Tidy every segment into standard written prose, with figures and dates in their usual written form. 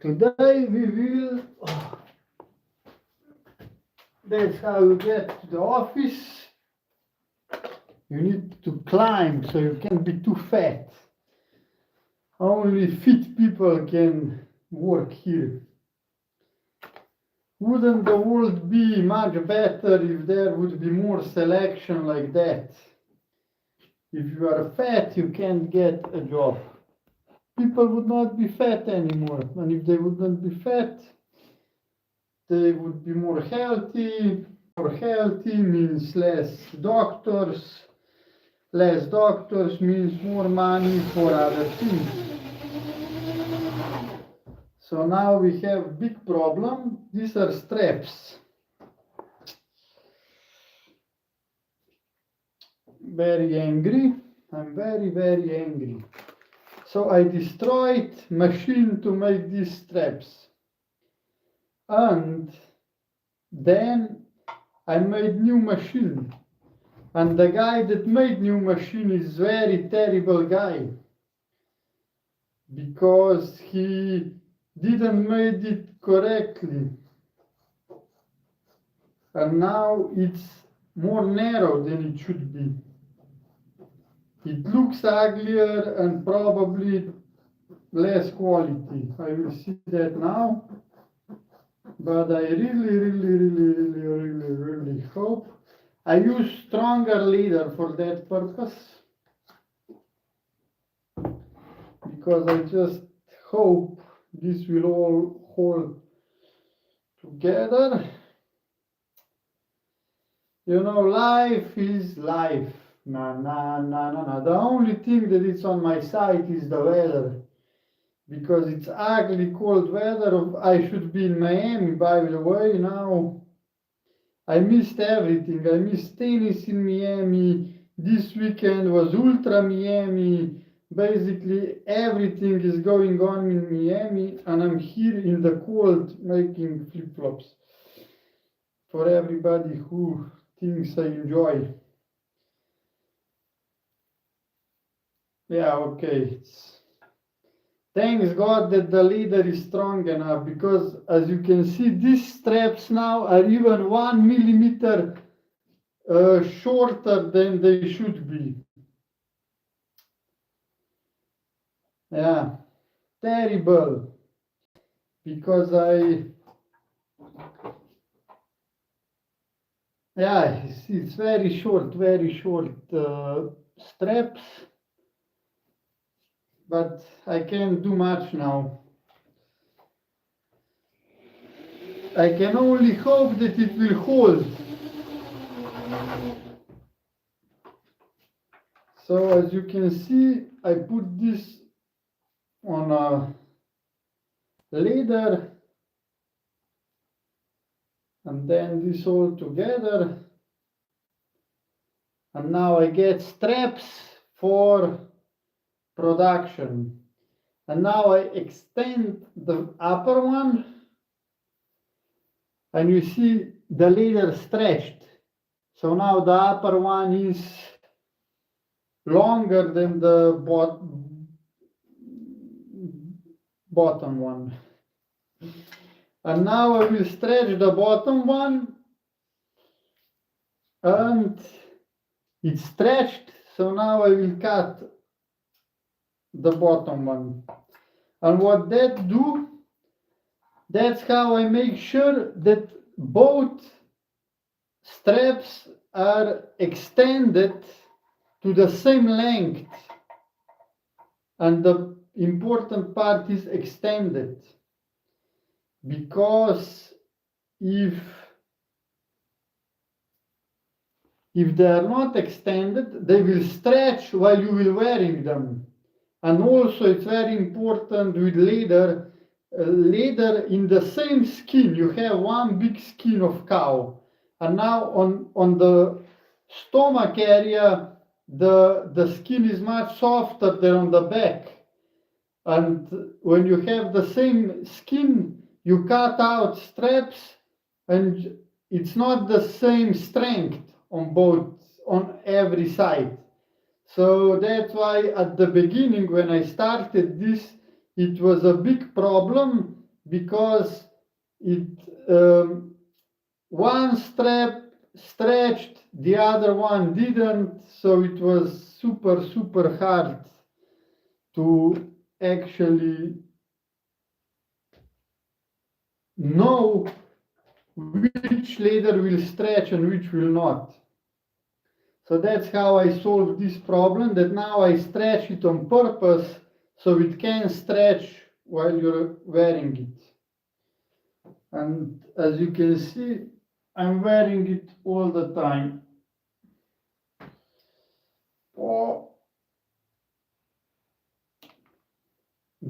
Today we will, that's how you get to the office. You need to climb, so you can't be too fat. Only fit people can work here. Wouldn't the world be much better if there would be more selection like that? If you are fat, you can't get a job. People would not be fat anymore, and if they would not be fat, they would be more healthy. More healthy means less doctors. Less doctors means more money for other things. So now we have big problem. These are straps. Very angry. I'm very, very angry. So I destroyed machine to make these straps. And then I made new machine. And the guy that made new machine is very terrible guy. Because he didn't made it correctly. And now it's more narrow than it should be. It looks uglier and probably less quality. I will see that now. But I really hope. I use stronger leather for that purpose. Because I just hope this will all hold together. You know, life is life. The only thing that is on my side is the weather. Because it's ugly cold weather. I should be in Miami, by the way, now. I missed everything. I missed tennis in Miami. This weekend was Ultra Miami. Basically, everything is going on in Miami, and I'm here in the cold making flip-flops. For everybody who thinks I enjoy. Yeah, okay. Thanks God that the leader is strong enough, because as you can see, these straps now are even 1 millimeter shorter than they should be. Yeah, terrible. Because it's very short straps. But I can't do much now. I can only hope that it will hold. So as you can see, I put this on a leather, and then this all together. And now I get straps for production. And now I extend the upper one, and you see the leather stretched. So now the upper one is longer than the bottom one. And now I will stretch the bottom one, and it's stretched, so now I will cut the bottom one. And what that do, that's how I make sure that both straps are extended to the same length, and the important part is extended, because if they are not extended, they will stretch while you will wearing them. And also it's very important with leather, leather in the same skin. You have one big skin of cow, and now on the stomach area, the skin is much softer than on the back. And when you have the same skin, you cut out straps, and it's not the same strength on every side. So that's why at the beginning, when I started this, it was a big problem, because it one strap stretched, the other one didn't, so it was super hard to actually know which leather will stretch and which will not. So that's how I solved this problem, that now I stretch it on purpose so it can stretch while you're wearing it. And as you can see, I'm wearing it all the time. Oh,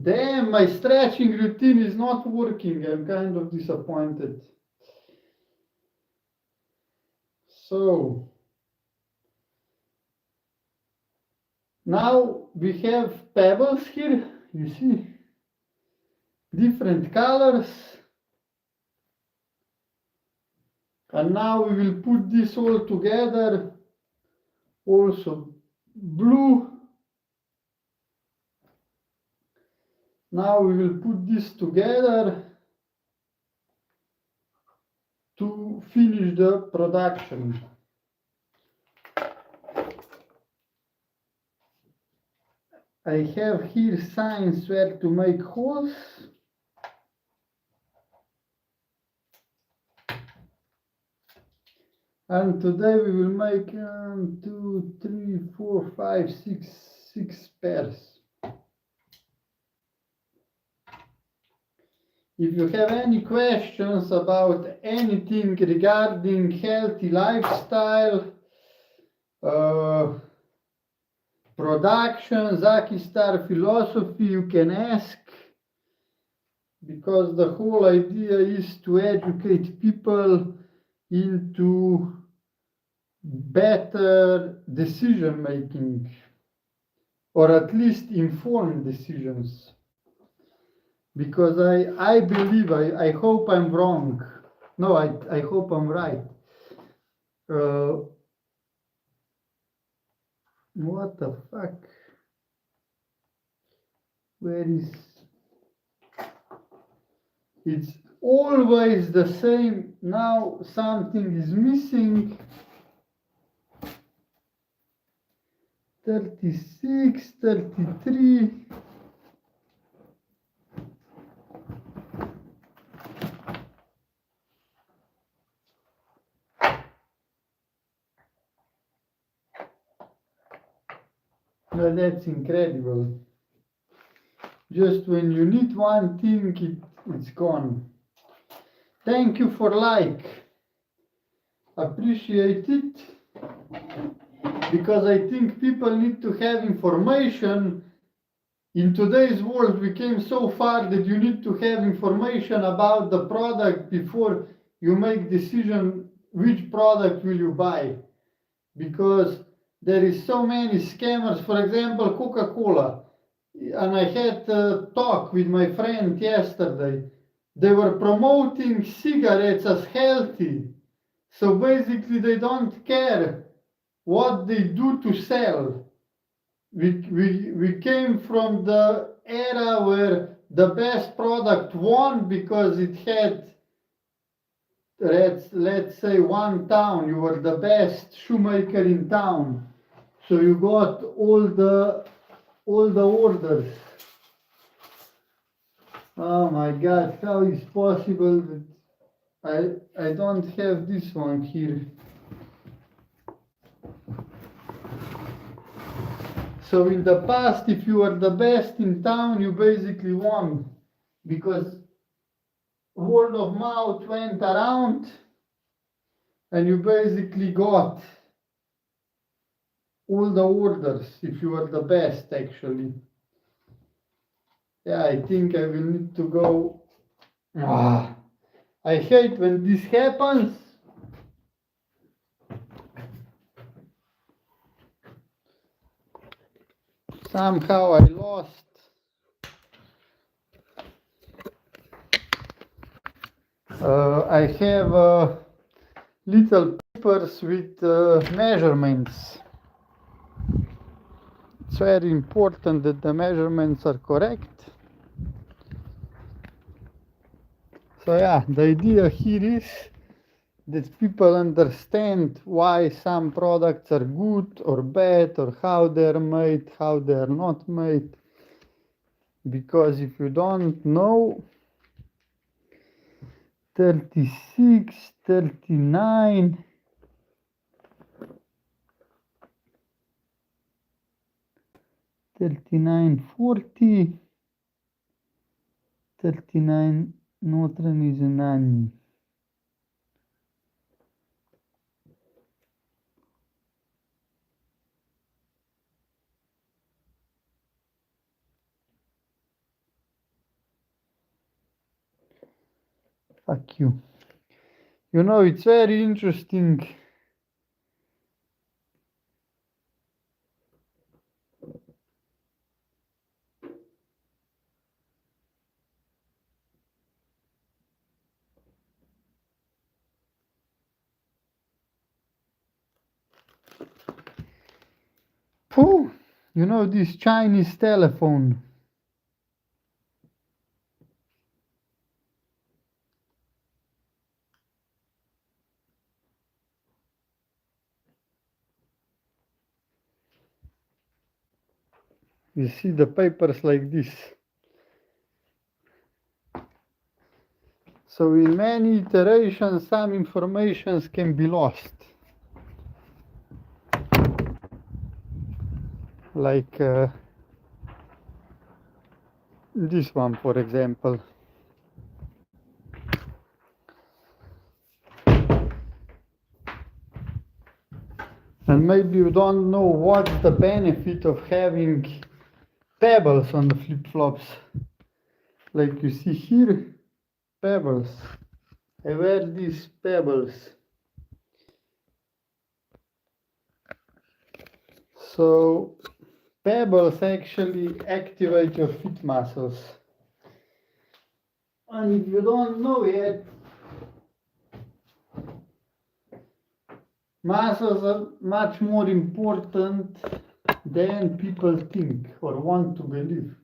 damn, my stretching routine is not working. I'm kind of disappointed. So now we have pebbles here, you see, different colors. And now we will put this all together, also blue. Now we will put this together to finish the production. I have here signs where to make holes. And today we will make 1, 2, 3, 4, 5, 6 pairs. If you have any questions about anything regarding healthy lifestyle, production, Zaki Star philosophy, you can ask, because the whole idea is to educate people into better decision making, or at least informed decisions. Because I believe, I hope I'm wrong. No, I hope I'm right. What the fuck? Where is... It's always the same. Now something is missing. 36, 33. Well, that's incredible. Just when you need one thing, it's gone. Thank you for like. Appreciate it. Because I think people need to have information. In today's world, we came so far that you need to have information about the product before you make decision which product will you buy. Because there is so many scammers. For example, Coca-Cola. And I had a talk with my friend yesterday. They were promoting cigarettes as healthy. So basically they don't care what they do to sell. We came from the era where the best product won because it had, let's say, one town. You were the best shoemaker in town. So you got all the orders. Oh my God, how is possible that I don't have this one here? So in the past, if you were the best in town, you basically won, because word of mouth went around and you basically got all the orders if you were the best, actually. Yeah, I think I will need to go. I hate when this happens. Somehow I lost. I have little papers with measurements. It's very important that the measurements are correct. So yeah, the idea here is that people understand why some products are good or bad, or how they're made, how they're not made. Because if you don't know, 36, 39, 39, 40, 39 notrani zunanji. Fuck you. You know, it's very interesting. Pooh, you know, this Chinese telephone. You see the papers like this. So in many iterations, some informations can be lost. Like this one, for example. And maybe you don't know what's the benefit of having pebbles on the flip-flops. Like you see here, pebbles. I wear these pebbles. So pebbles actually activate your feet muscles. And if you don't know yet, muscles are much more important than people think or want to believe.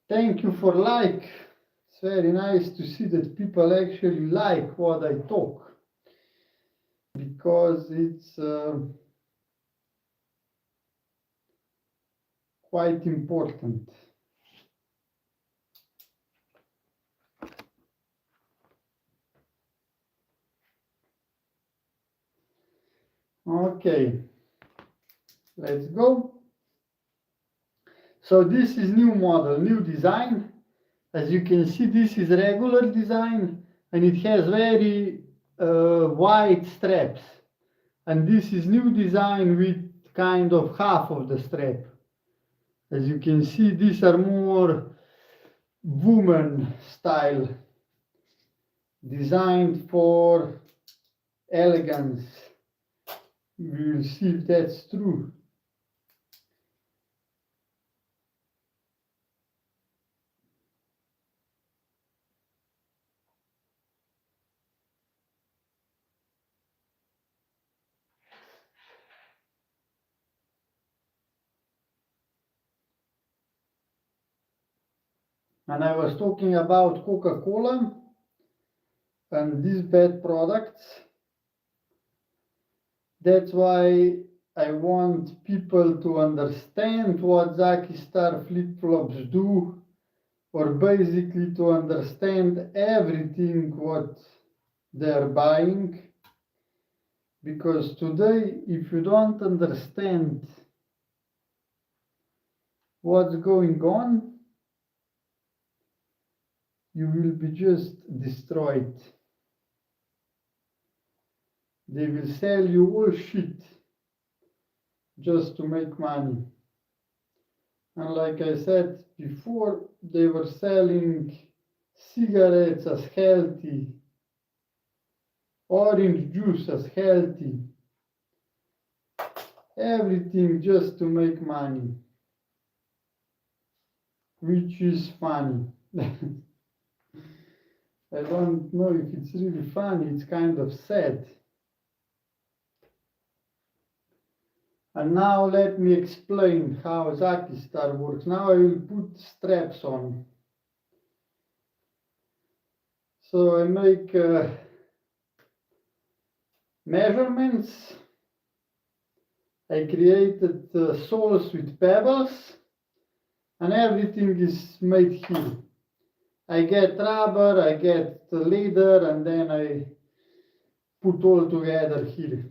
Thank you for like. It's very nice to see that people actually like what I talk, because it's quite important. Okay, let's go. So this is new model, new design. As you can see, this is regular design, and it has very wide straps. And this is new design with kind of half of the strap. As you can see, these are more woman style, designed for elegance. We will see if that's true. And I was talking about Coca-Cola and these bad products. That's why I want people to understand what Zaki Star flip-flops do, or basically to understand everything what they're buying. Because today, if you don't understand what's going on, you will be just destroyed. They will sell you all shit just to make money. And like I said before, they were selling cigarettes as healthy, orange juice as healthy, everything just to make money, which is funny. I don't know if it's really funny, it's kind of sad. And now let me explain how Zaki Star works. Now I will put straps on. So I make measurements. I created soles with pebbles, and everything is made here. I get rubber, I get leather, and then I put all together here.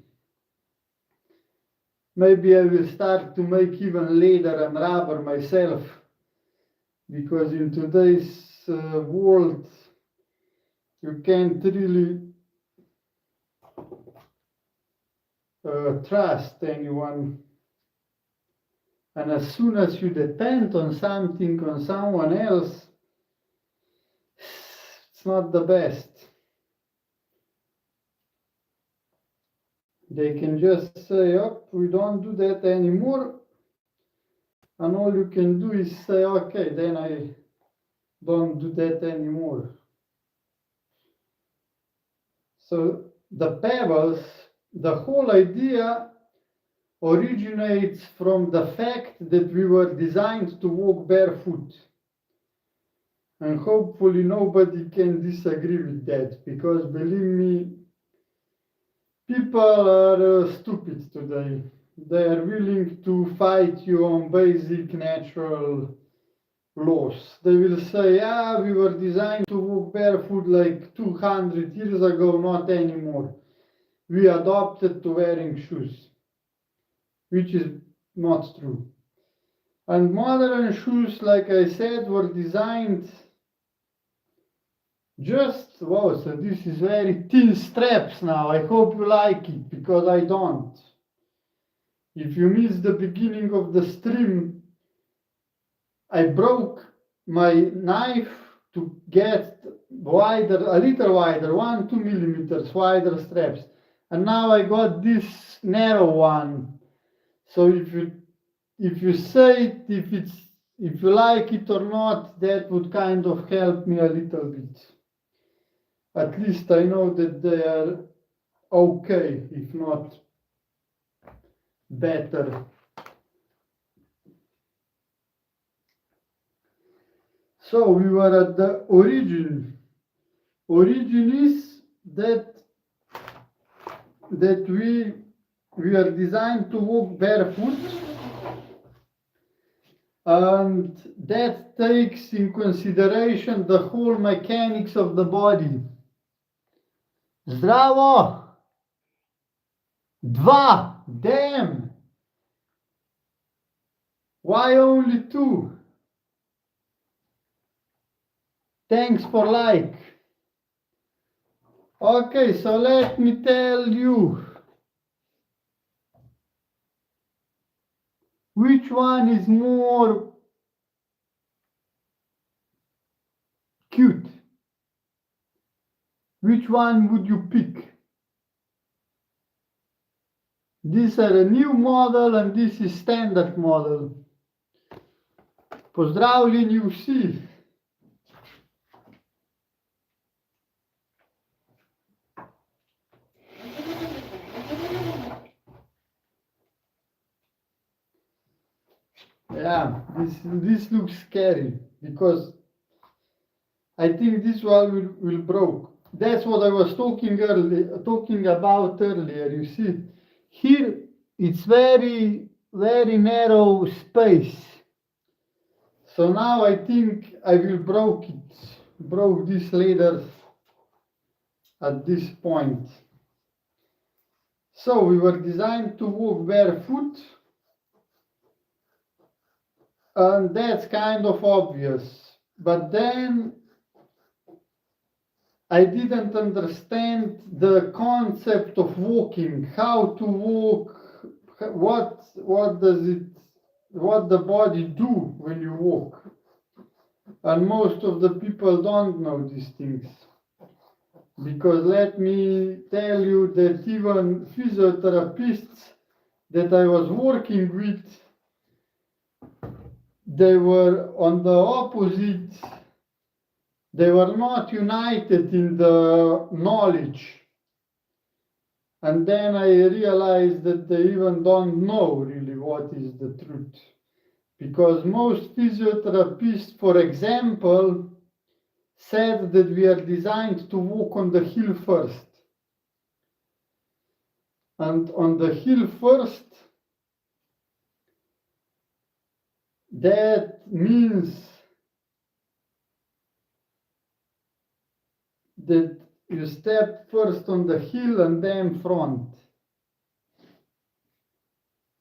Maybe I will start to make even leather and rubber myself, because in today's world you can't really trust anyone. And as soon as you depend on something, on someone else, it's not the best. They can just say, oh, we don't do that anymore. And all you can do is say, okay, then I don't do that anymore. So the pebbles, the whole idea originates from the fact that we were designed to walk barefoot. And hopefully nobody can disagree with that, because believe me, people are stupid today. They are willing to fight you on basic natural laws. They will say, we were designed to walk barefoot like 200 years ago, not anymore. We adopted to wearing shoes, which is not true. And modern shoes, like I said, were designed just, wow, so this is very thin straps now. I hope you like it, because I don't. If you missed the beginning of the stream, I broke my knife to get wider, a little wider, 1-2 millimeters wider straps. And now I got this narrow one. So if you say it, if you like it or not, that would kind of help me a little bit. At least I know that they are okay, if not better. So we were at the origin. Origin is that we are designed to walk barefoot, and that takes in consideration the whole mechanics of the body. Zdravo! Dva! Damn! Why only 2? Thanks for like. Okay, so let me tell you. Which one is more cute? Which one would you pick? These are a new model and this is standard model. Pozdravljeni vsi. Yeah, this looks scary, because I think this one will broke. That's what I was talking about earlier. You see, here it's very, very narrow space. So now I think I will broke this leather at this point. So we were designed to walk barefoot, and that's kind of obvious. But then I didn't understand the concept of walking, how to walk, what the body do when you walk. And most of the people don't know these things. Because let me tell you that even physiotherapists that I was working with, they were on the opposite. They were not united in the knowledge. And then I realized that they even don't know really what is the truth. Because most physiotherapists, for example, said that we are designed to walk on the heel first. And on the heel first, that means that you step first on the heel and then front.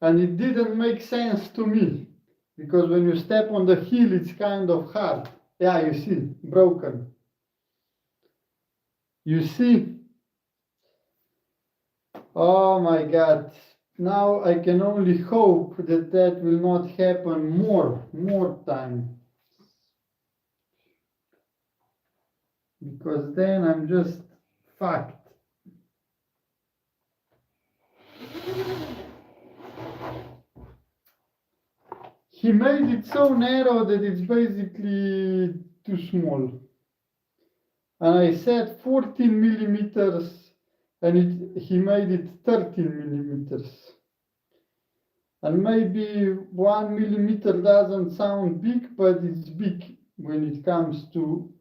And it didn't make sense to me, because when you step on the heel, it's kind of hard. Yeah, you see, broken. You see? Oh my God. Now I can only hope that that will not happen more time. Because then I'm just fucked. He made it so narrow that it's basically too small. And I said 14 millimeters, and he made it 13 millimeters. And maybe 1 millimeter doesn't sound big, but it's big when it comes to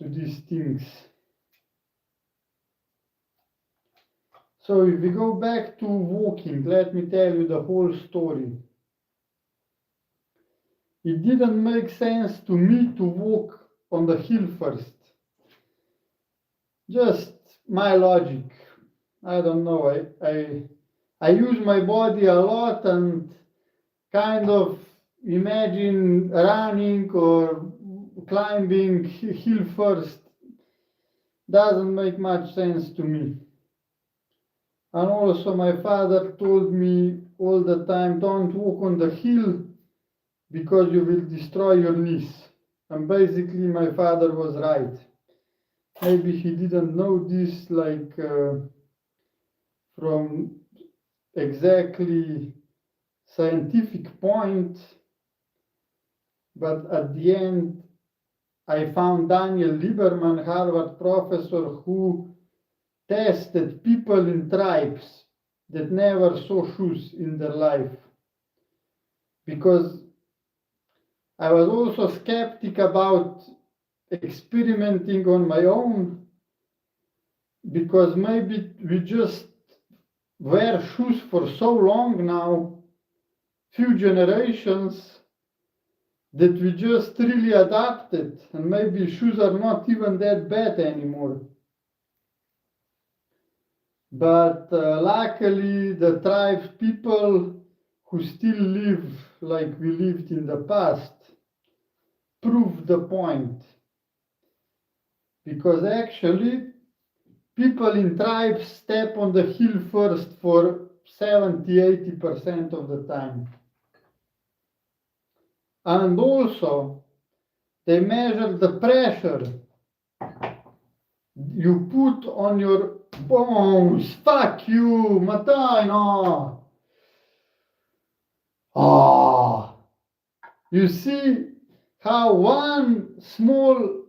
these things. So if we go back to walking, let me tell you the whole story. It didn't make sense to me to walk on the heel first. Just my logic. I don't know. I use my body a lot and kind of imagine running or climbing heel first. Doesn't make much sense to me. And also my father told me all the time, don't walk on the heel because you will destroy your knees. And basically my father was right. Maybe he didn't know this like from exactly scientific point, but at the end I found Daniel Lieberman, Harvard professor, who tested people in tribes that never saw shoes in their life. Because I was also skeptic about experimenting on my own, because maybe we just wear shoes for so long now, few generations, that we just really adapted, and maybe shoes are not even that bad anymore. But luckily the tribe people who still live like we lived in the past prove the point. Because actually people in tribes step on the heel first for 70–80% of the time. And also they measure the pressure you put on your bones. Fuck you, Matai, no. Ah, you see how one small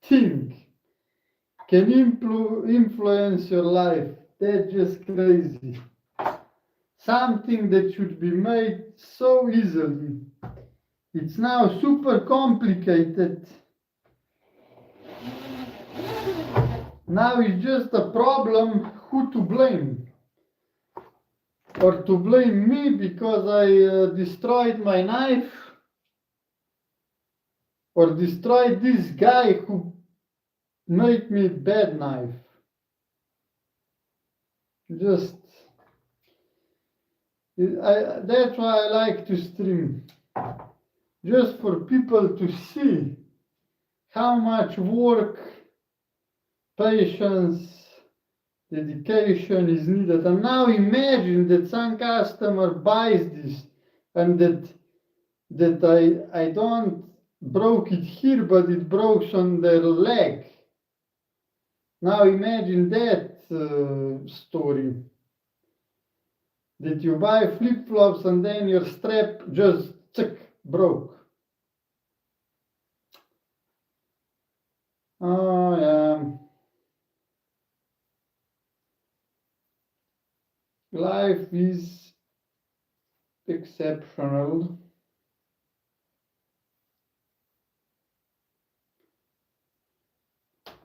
thing can influence your life. That's just crazy. Something that should be made so easily. It's now super complicated. Now it's just a problem who to blame. Or to blame me because I destroyed my knife, or destroyed this guy who made me bad knife. Just, that's why I like to stream. Just for people to see how much work, patience, dedication is needed. And now imagine that some customer buys this and that I don't broke it here, but it broke on their leg. Now imagine that story. That you buy flip-flops and then your strap just broke. Oh yeah. Life is exceptional.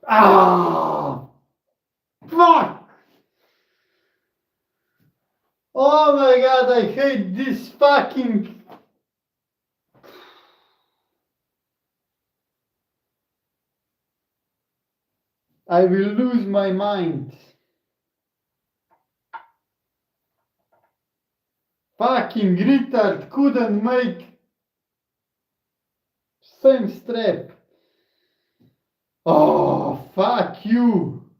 Ah! Fuck! Oh my god, I hate this fucking... I will lose my mind. Fucking retard couldn't make same strap. Oh, fuck you.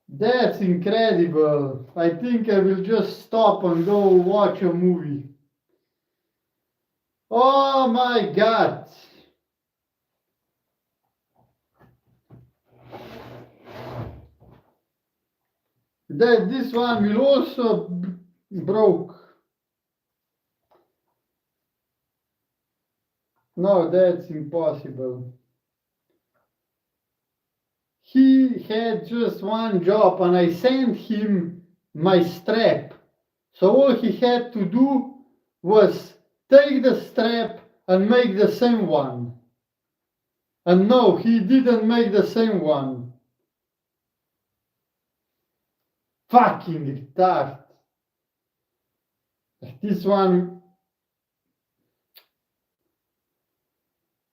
That's incredible. I think I will just stop and go watch a movie. Oh my god. This one will also broke. No, that's impossible. He had just one job and I sent him my strap. So all he had to do was take the strap and make the same one. And no, he didn't make the same one. Fucking retard. This one...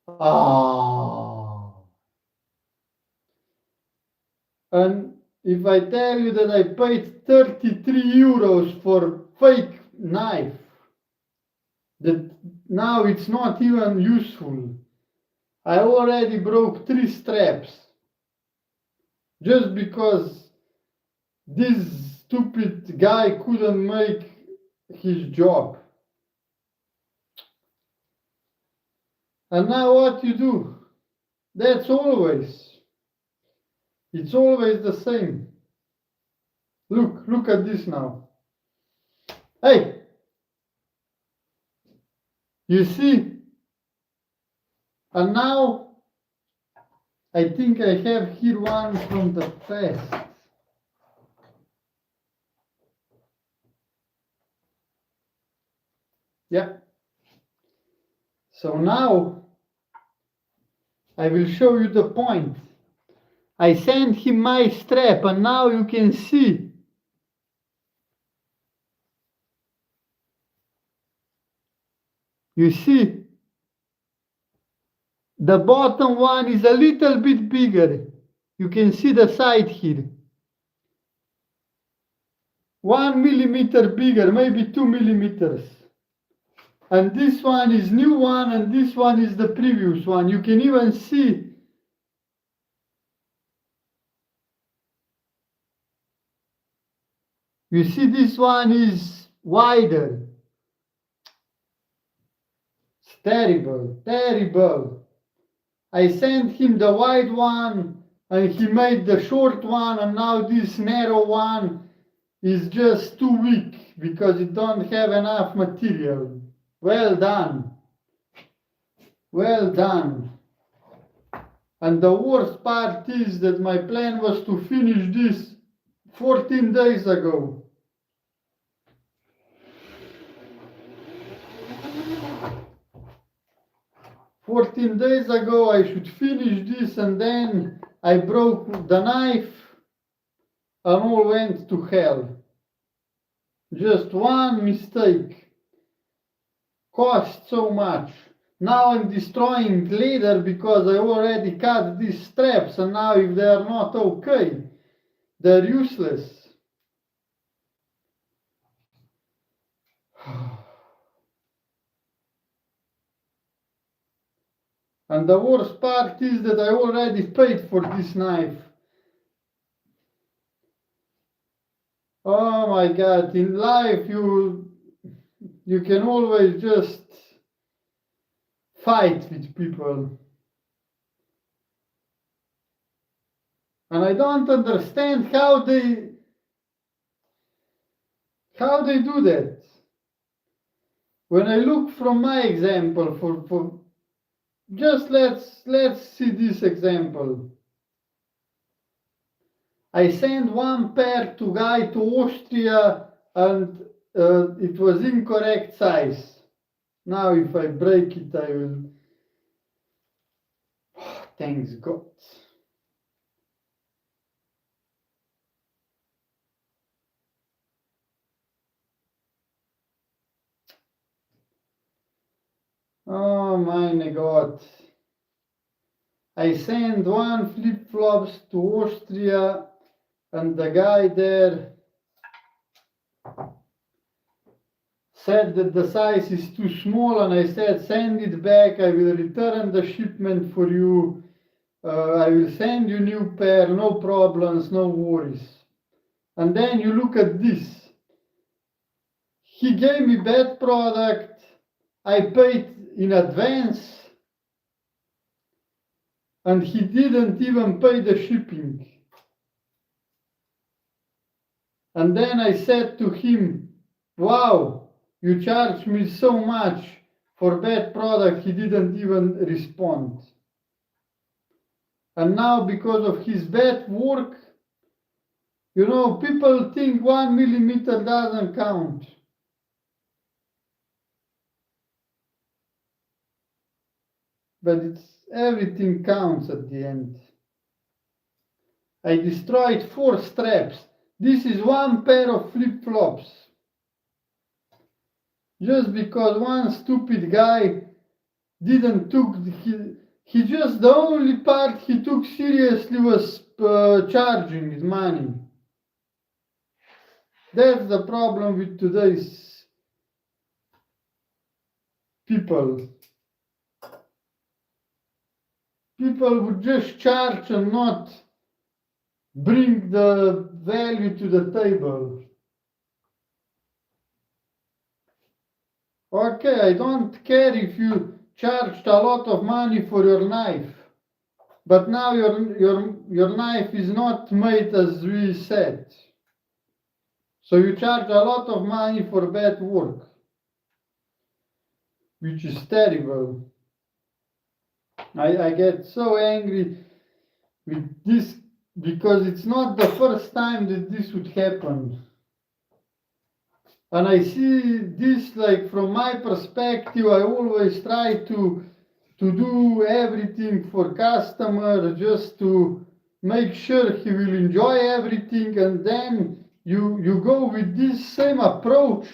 Ah. And if I tell you that I paid 33 euros for fake knife, that now it's not even useful. I already broke 3 straps. Just because this stupid guy couldn't make his job. And now what you do? That's always. It's always the same. Look at this now. Hey! You see? And now, I think I have here one from the past. Yeah. So now, I will show you the point. I sent him my strap and now you can see. You see? The bottom one is a little bit bigger. You can see the side here. 1 millimeter bigger, maybe 2 millimeters. And this one is new one and this one is the previous one. You can even see you see this one is wider. It's terrible, terrible. I sent him the wide one and he made the short one and now this narrow one is just too weak because it don't have enough material. Well done. Well done. And the worst part is that my plan was to finish this 14 days ago. "14 days ago I should finish this and then I broke the knife and all went to hell. Just one mistake. Cost so much. Now I'm destroying leather because I already cut these straps and now if they are not okay, they're useless." And the worst part is that I already paid for this knife. Oh my god, in life you can always just fight with people. And I don't understand how they do that. When I look from my example for just let's see this example. I sent one pair to guy to Austria and it was incorrect size. Now if I break it I will... Thanks God. Oh my God. I sent one flip-flops to Austria and the guy there said that the size is too small, and I said send it back, I will return the shipment for you, I will send you new pair, no problems, no worries. And then you look at this. He gave me bad product, I paid in advance, and he didn't even pay the shipping. And then I said to him, wow, you charged me so much for bad product. He didn't even respond. And now because of his bad work, you know, people think 1 millimeter doesn't count. But everything counts at the end. I destroyed 4 straps. This is one pair of flip-flops. Just because one stupid guy didn't took, he just, the only part he took seriously was charging his money. That's the problem with today's people. People would just charge and not bring the value to the table. Okay, I don't care if you charged a lot of money for your knife, but now your knife is not made as we said. So you charge a lot of money for bad work, which is terrible. I get so angry with this because it's not the first time that this would happen. And I see this, like, from my perspective, I always try to do everything for customer just to make sure he will enjoy everything, and then you go with this same approach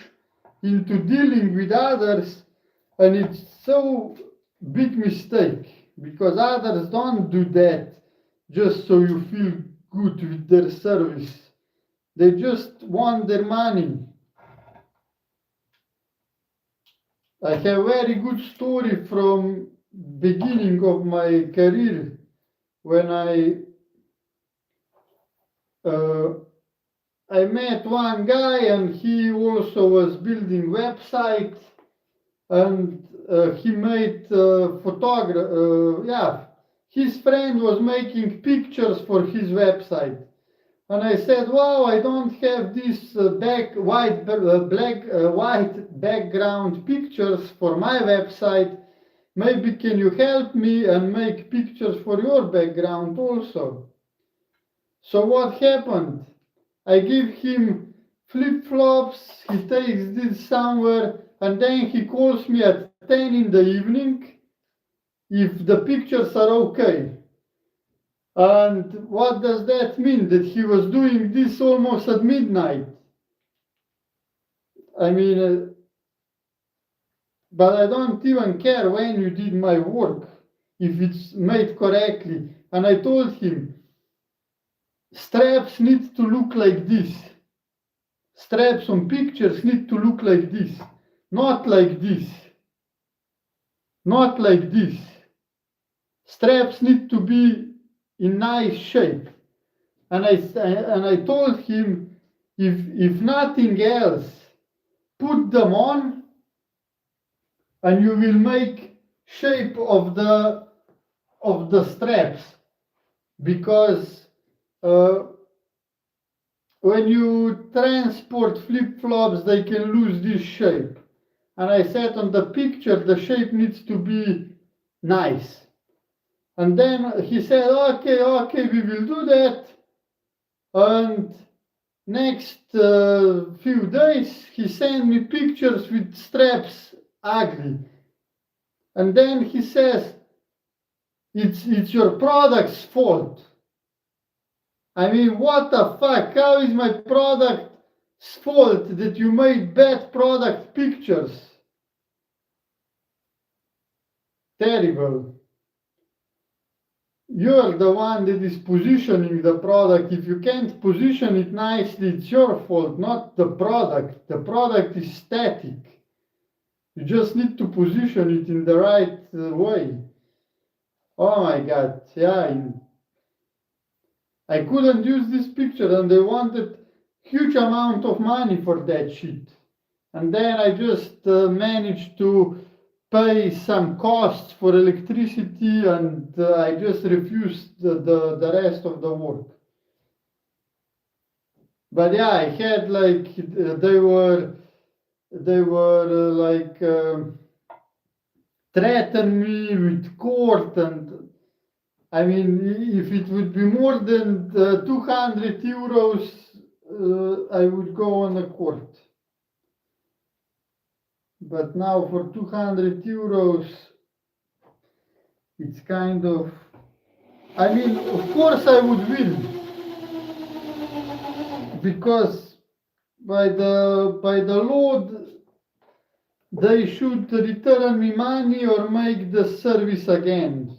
into dealing with others, and it's so big mistake because others don't do that just so you feel good with their service. They just want their money. I have a very good story from beginning of my career when I met one guy, and he also was building websites, and he made his friend was making pictures for his website. And I said, wow, I don't have this white background pictures for my website. Maybe can you help me and make pictures for your background also? So what happened? I give him flip-flops, he takes this somewhere, and then he calls me at 10 in the evening if the pictures are okay. And what does that mean? That he was doing this almost at midnight. I mean, but I don't even care when you did my work, if it's made correctly. And I told him, straps need to look like this. Straps on pictures need to look like this, not like this, not like this. Straps need to be in nice shape. And I told him, if nothing else, put them on and you will make shape of the straps, because when you transport flip-flops they can lose this shape. And I said on the picture the shape needs to be nice. And then he said, okay, we will do that. And next few days he sent me pictures with straps ugly. And then he says, it's your product's fault. I mean, what the fuck? How is my product's fault that you made bad product pictures? Terrible. You're the one that is positioning the product. If you can't position it nicely, it's your fault, not the product. The product is static. You just need to position it in the right way. Oh my God, yeah. I couldn't use this picture and they wanted huge amount of money for that shit. And then I just managed to pay some costs for electricity and I just refused the rest of the work. But yeah, I had like, they were like threaten me with court, and I mean, if it would be more than 200 euros, I would go on a court. But now for 200 euros, it's kind of, I mean, of course I would win, because by the law, they should return me money or make the service again.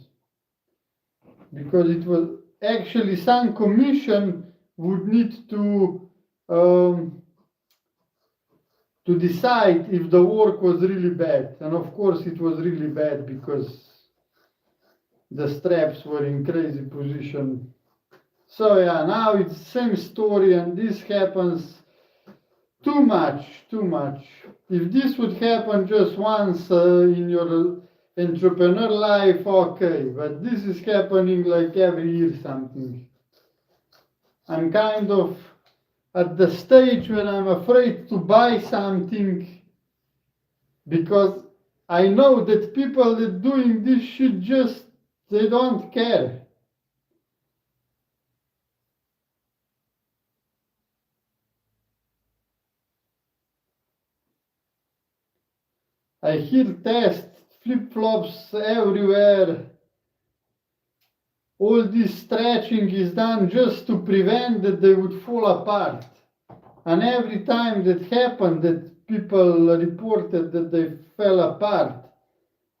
Because it was actually some commission would need to decide if the work was really bad. And of course it was really bad because the straps were in crazy position. So yeah, now it's same story, and this happens too much. If this would happen just once in your entrepreneur life, okay, but this is happening like every year something. I'm kind of at the stage when I'm afraid to buy something because I know that people that doing this shit just, they don't care. I hear tests, flip-flops everywhere. All this stretching is done just to prevent that they would fall apart. And every time that happened, that people reported that they fell apart,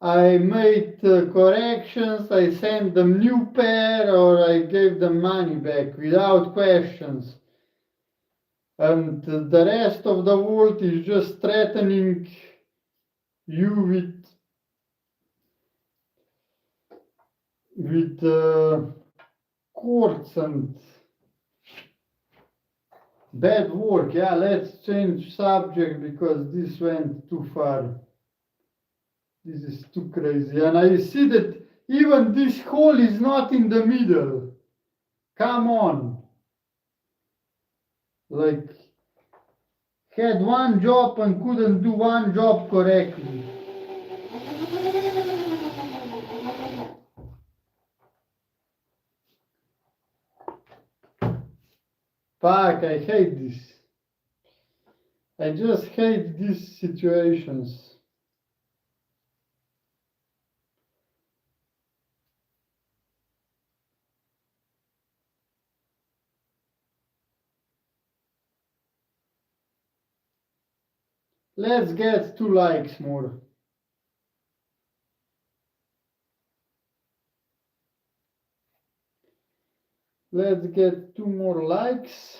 I made corrections, I sent them new pair, or I gave them money back without questions. And the rest of the world is just threatening you with courts and bad work. Yeah, let's change subject because this went too far. This is too crazy. And I see that even this hole is not in the middle. Come on. Like, had one job and couldn't do one job correctly. Fuck, I hate this. I just hate these situations. Let's get 2 likes more. Let's get 2 more likes.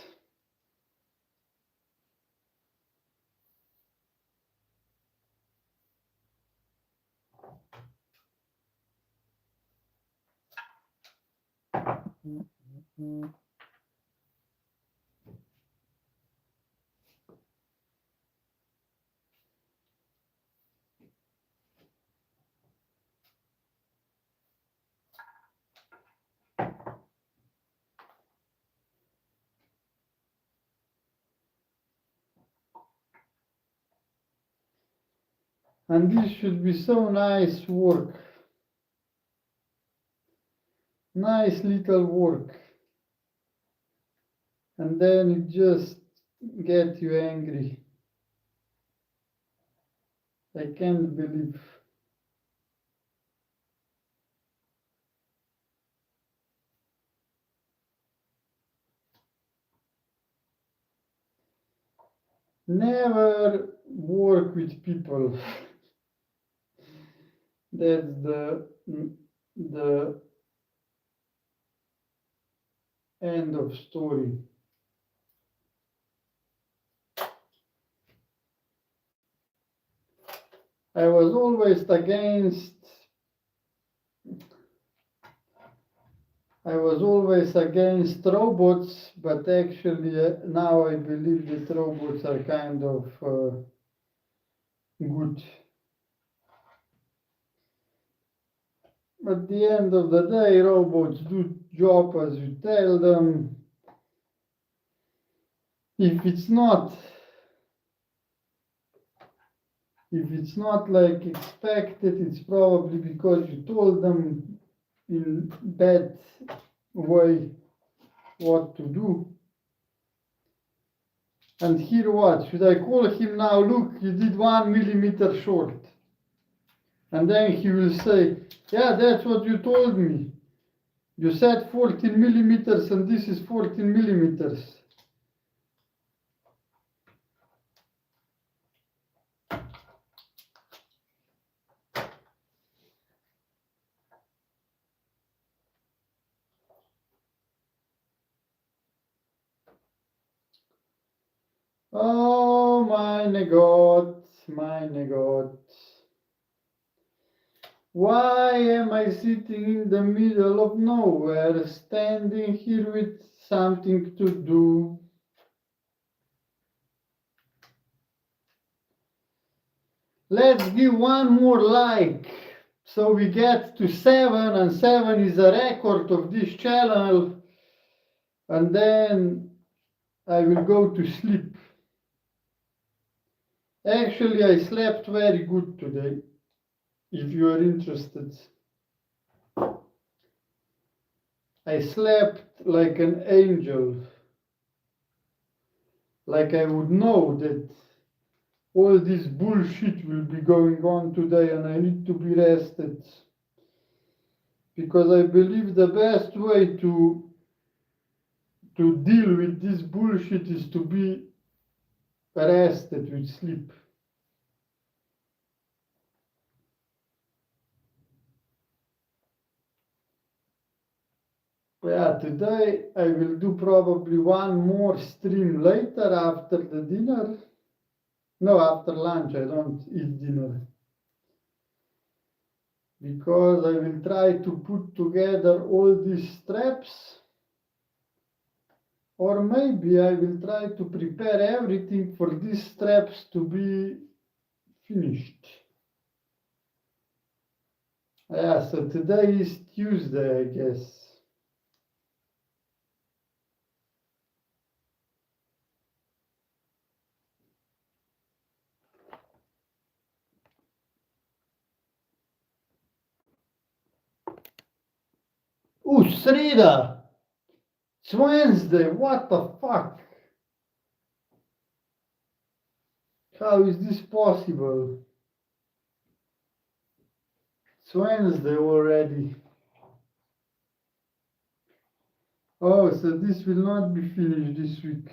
And this should be so nice work. Nice little work. And then it just gets you angry. I can't believe. Never work with people. That's the end of story. I was always against robots, but actually now I believe that robots are kind of good. At the end of the day, robots do job as you tell them. If it's not like expected, it's probably because you told them in bad way what to do. And here what? Should I call him now? Look, you did 1 millimeter short. And then he will say, yeah, that's what you told me. You said 14 millimeters and this is 14 millimeters. Oh, meine Gott, meine Gott. Why am I sitting in the middle of nowhere, standing here with something to do? Let's give one more like, so we get to 7, and 7 is a record of this channel, and then I will go to sleep. Actually, I slept very good today, if you are interested. I slept like an angel, like I would know that all this bullshit will be going on today and I need to be rested. Because I believe the best way to deal with this bullshit is to be rested with sleep. Yeah, today I will do probably one more stream later after the dinner. No, after lunch, I don't eat dinner. Because I will try to put together all these straps. Or maybe I will try to prepare everything for these straps to be finished. Yeah, so today is Tuesday, I guess. Sreda! It's Wednesday, what the fuck? How is this possible? It's Wednesday already. Oh, so this will not be finished this week.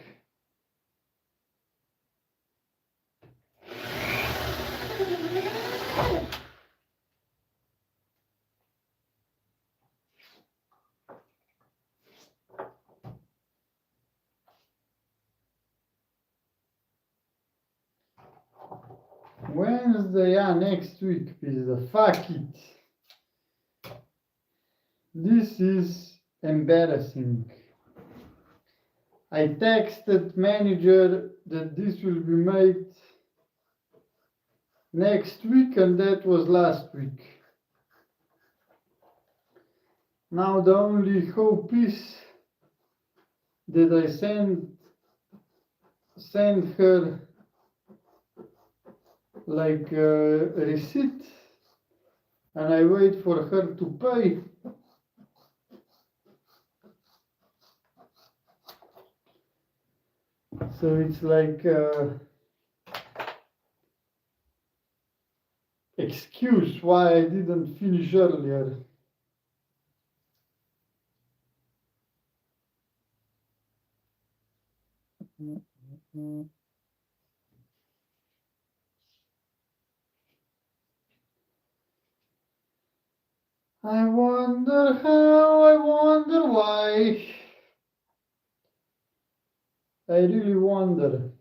Wednesday, yeah, next week, pizza. Fuck it. This is embarrassing. I texted manager that this will be made next week, and that was last week. Now the only hope is that I send her like a receipt and I wait for her to pay. So it's like excuse why I didn't finish earlier. I wonder how, I wonder why. I really wonder.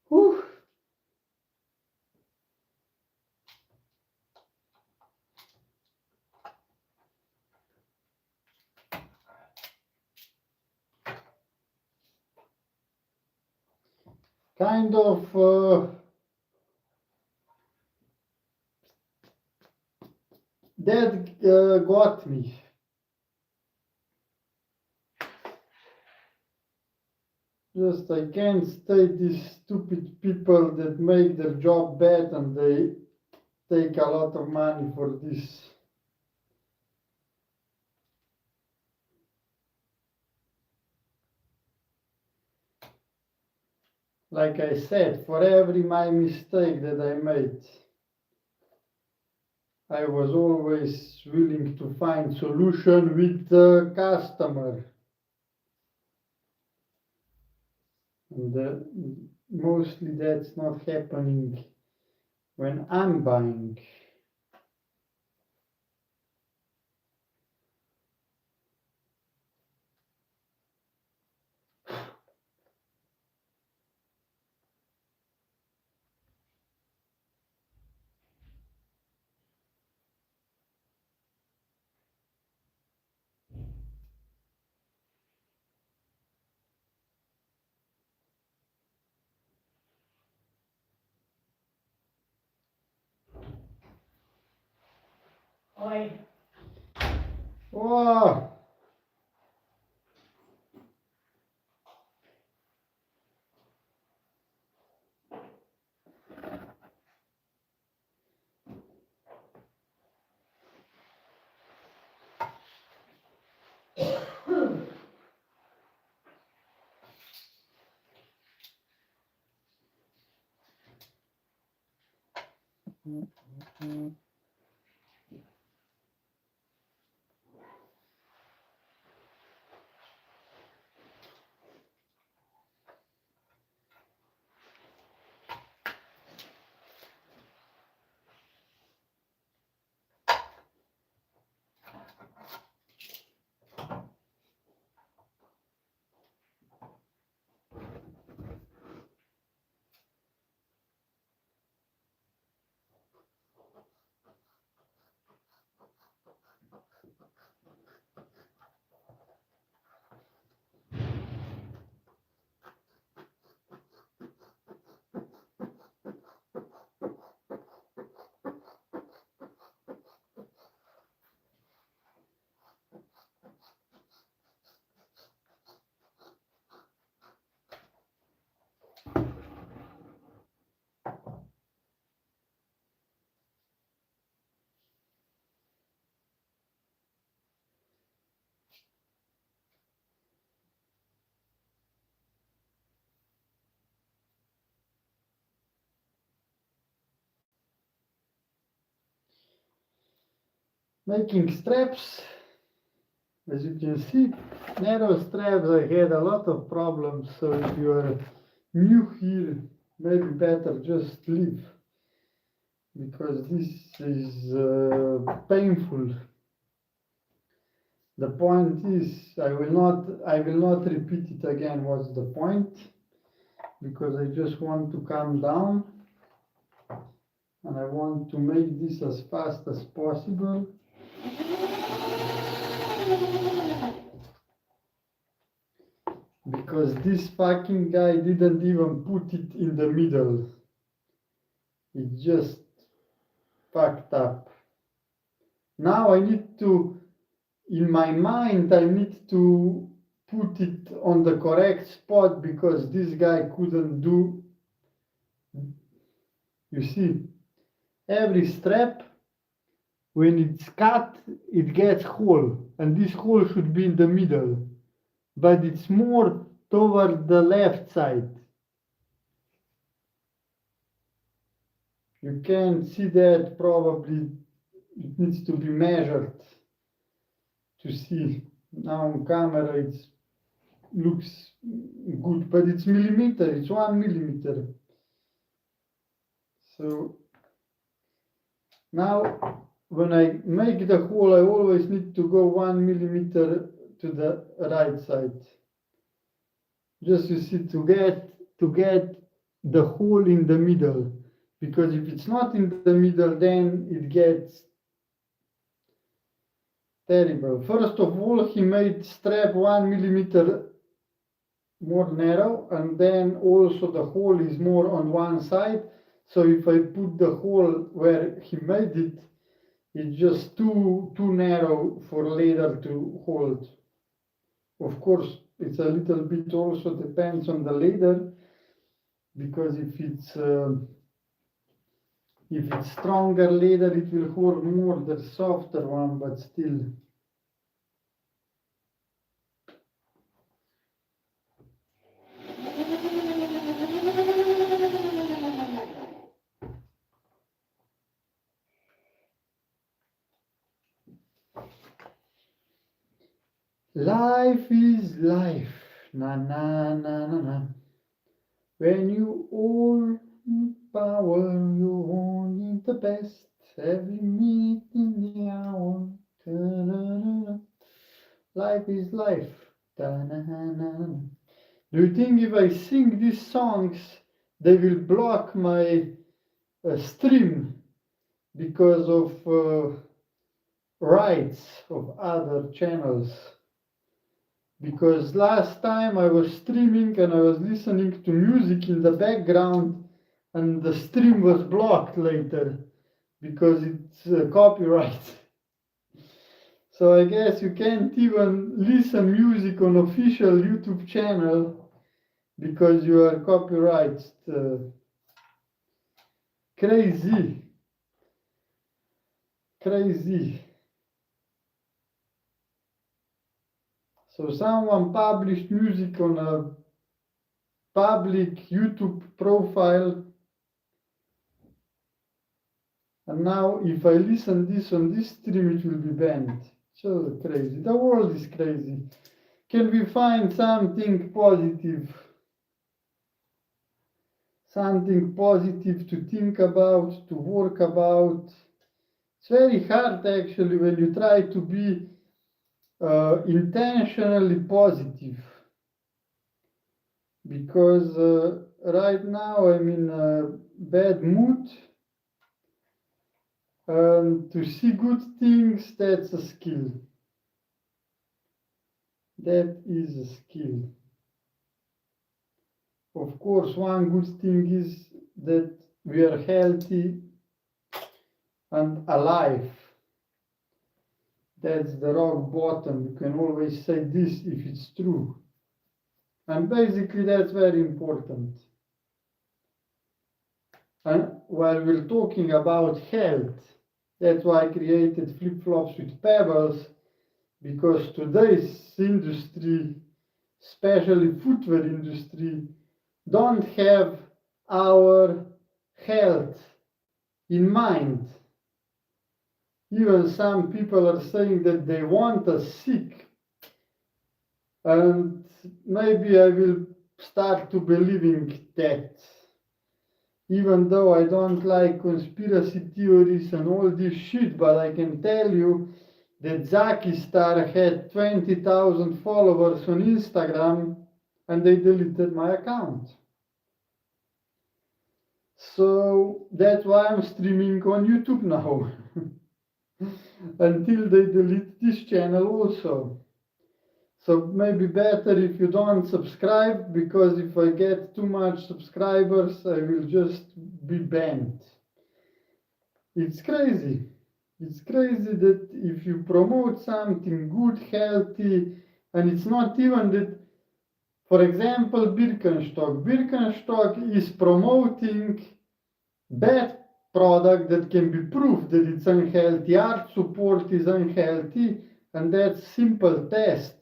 Whew. Kind of that got me. Just I can't stand these stupid people that make their job bad and they take a lot of money for this. Like I said, for every my mistake that I made, I was always willing to find solution with the customer. And mostly that's not happening when I'm buying. Oi. Oh, making straps. As you can see, narrow straps, I had a lot of problems, so if you are new here, maybe better just leave, because this is painful. The point is, I will not repeat it again what's the point, because I just want to calm down, and I want to make this as fast as possible. Because this fucking guy didn't even put it in the middle. It just fucked up. Now I need to, in my mind, I need to put it on the correct spot, because this guy couldn't do. You see, every strap, when it's cut, it gets hole, and this hole should be in the middle, but it's more toward the left side. You can see that probably it needs to be measured to see. Now on camera it looks good, but it's millimeter, it's 1 millimeter. So now when I make the hole, I always need to go 1 millimeter to the right side. Just you see, to get the hole in the middle, because if it's not in the middle, then it gets terrible. First of all, he made strap 1 millimeter more narrow, and then also the hole is more on one side. So if I put the hole where he made it, it's just too narrow for later to hold. Of course, it's a little bit also depends on the leather, because if it's stronger leather, it will hold more. The softer one, but still. Life is life. Na na na na na. When you all power, you want the best, every minute in the hour. Ta-na-na-na. Life is life. Ta-na-na-na. Do you think if I sing these songs, they will block my stream because of rights of other channels? Because last time I was streaming and I was listening to music in the background and the stream was blocked later because it's copyright. So I guess you can't even listen music on official YouTube channel because you are copyrighted. Crazy. Crazy. So someone published music on a public YouTube profile, and now if I listen this on this stream, it will be banned. So crazy. The world is crazy. Can we find something positive? Something positive to think about, to work about. It's very hard actually when you try to be intentionally positive. Because right now I'm in a bad mood. And to see good things, that's a skill. That is a skill. Of course, one good thing is that we are healthy and alive. That's the rock bottom. You can always say this if it's true. And basically that's very important. And while we're talking about health, that's why I created flip-flops with pebbles, because today's industry, especially footwear industry, don't have our health in mind. Even some people are saying that they want us sick. And maybe I will start to believing that. Even though I don't like conspiracy theories and all this shit, but I can tell you that Zaki Star had 20,000 followers on Instagram and they deleted my account. So that's why I'm streaming on YouTube now. Until they delete this channel also. So maybe better if you don't subscribe, because if I get too much subscribers, I will just be banned. It's crazy. It's crazy that if you promote something good, healthy, and it's not even that, for example, Birkenstock. Birkenstock is promoting bad product that can be proved that it's unhealthy. Arch support is unhealthy, and that's simple test.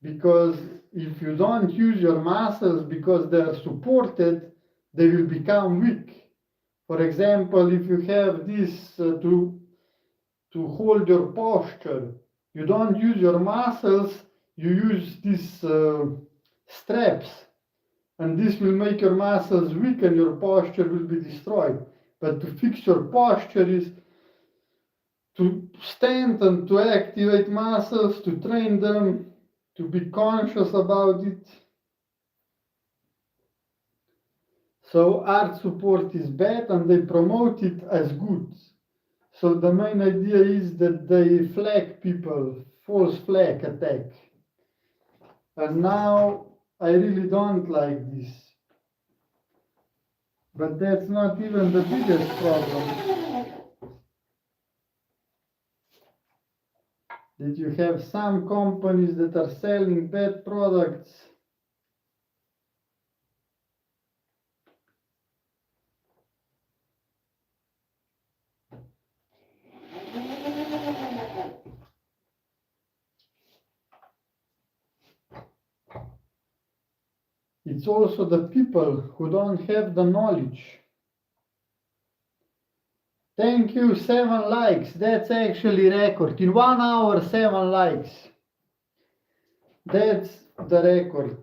Because if you don't use your muscles because they are supported, they will become weak. For example, if you have this to hold your posture, you don't use your muscles, you use these straps, and this will make your muscles weak and your posture will be destroyed. But to fix your posture is to stand and to activate muscles, to train them, to be conscious about it. So art support is bad and they promote it as good. So the main idea is that they flag people, false flag attack. And now I really don't like this. But that's not even the biggest problem. That you have some companies that are selling bad products. It's also the people who don't have the knowledge. Thank you, 7 likes. That's actually record. In 1 hour, 7 likes. That's the record.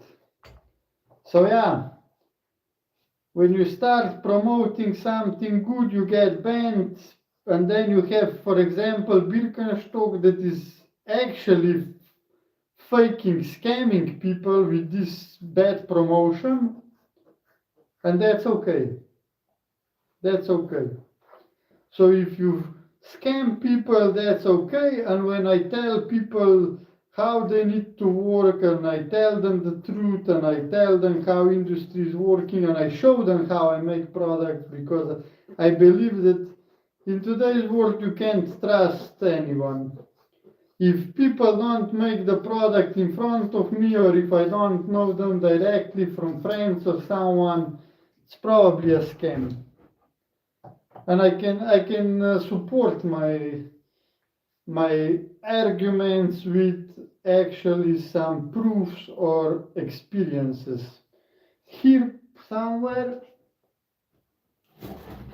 So yeah, when you start promoting something good, you get banned, and then you have, for example, Birkenstock that is actually faking, scamming people with this bad promotion, and that's okay. That's okay. So if you scam people, that's okay. And when I tell people how they need to work, and I tell them the truth, and I tell them how industry is working, and I show them how I make products, because I believe that in today's world you can't trust anyone. If people don't make the product in front of me, or if I don't know them directly from friends or someone, it's probably a scam. And I can support my arguments with actually some proofs or experiences. Here somewhere,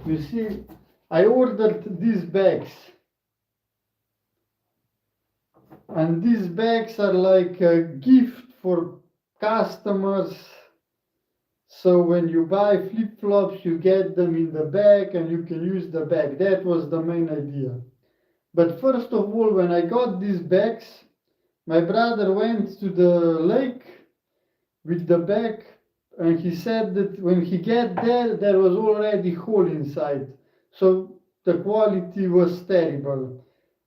you see, I ordered these bags. And these bags are like a gift for customers. So when you buy flip-flops, you get them in the bag and you can use the bag. That was the main idea. But first of all, when I got these bags, my brother went to the lake with the bag, and he said that when he get there, there was already hole inside. So the quality was terrible.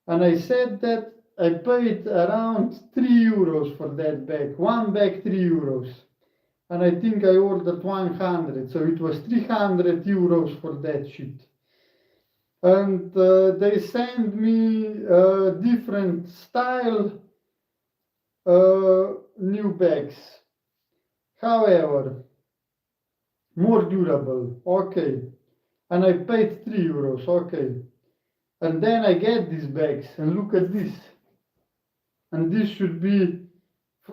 And I said that I paid around 3 euros for that bag. One bag, 3 euros. And I think I ordered 100, so it was 300 euros for that shit. And they sent me different style new bags. However, more durable, okay. And I paid 3 euros, okay. And then I get these bags, and look at this. And this should be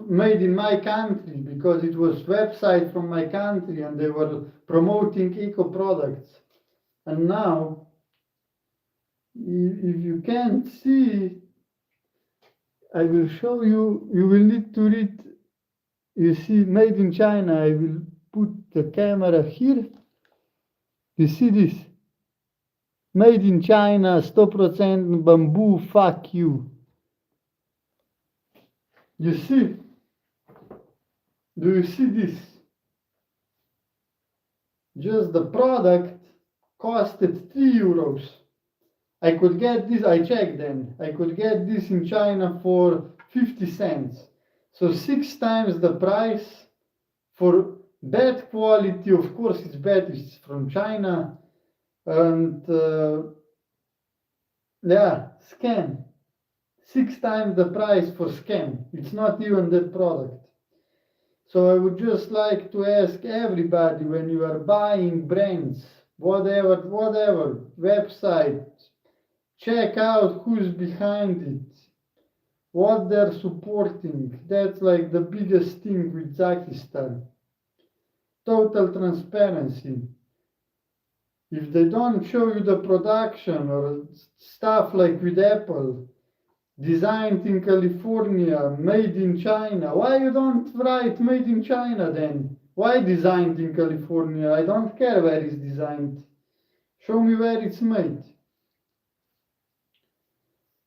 made in my country, because it was website from my country and they were promoting eco products. And now, if you can't see, I will show you. You will need to read. You see, made in China. I will put the camera here. You see this? Made in China, 100% bamboo, fuck you. You see? Do you see this? Just the product costed 3 euros. I could get this, I checked then, I could get this in China for 50 cents. So 6 times the price for bad quality. Of course it's bad, it's from China. And yeah, scam. 6 times the price for scam. It's not even that product. So I would just like to ask everybody, when you are buying brands, whatever, website, check out who's behind it, what they're supporting. That's like the biggest thing with Zakistan. Total transparency. If they don't show you the production or stuff like with Apple, designed in California, made in China, why you don't write made in China then? Why designed in California? I don't care where it's designed. Show me where it's made.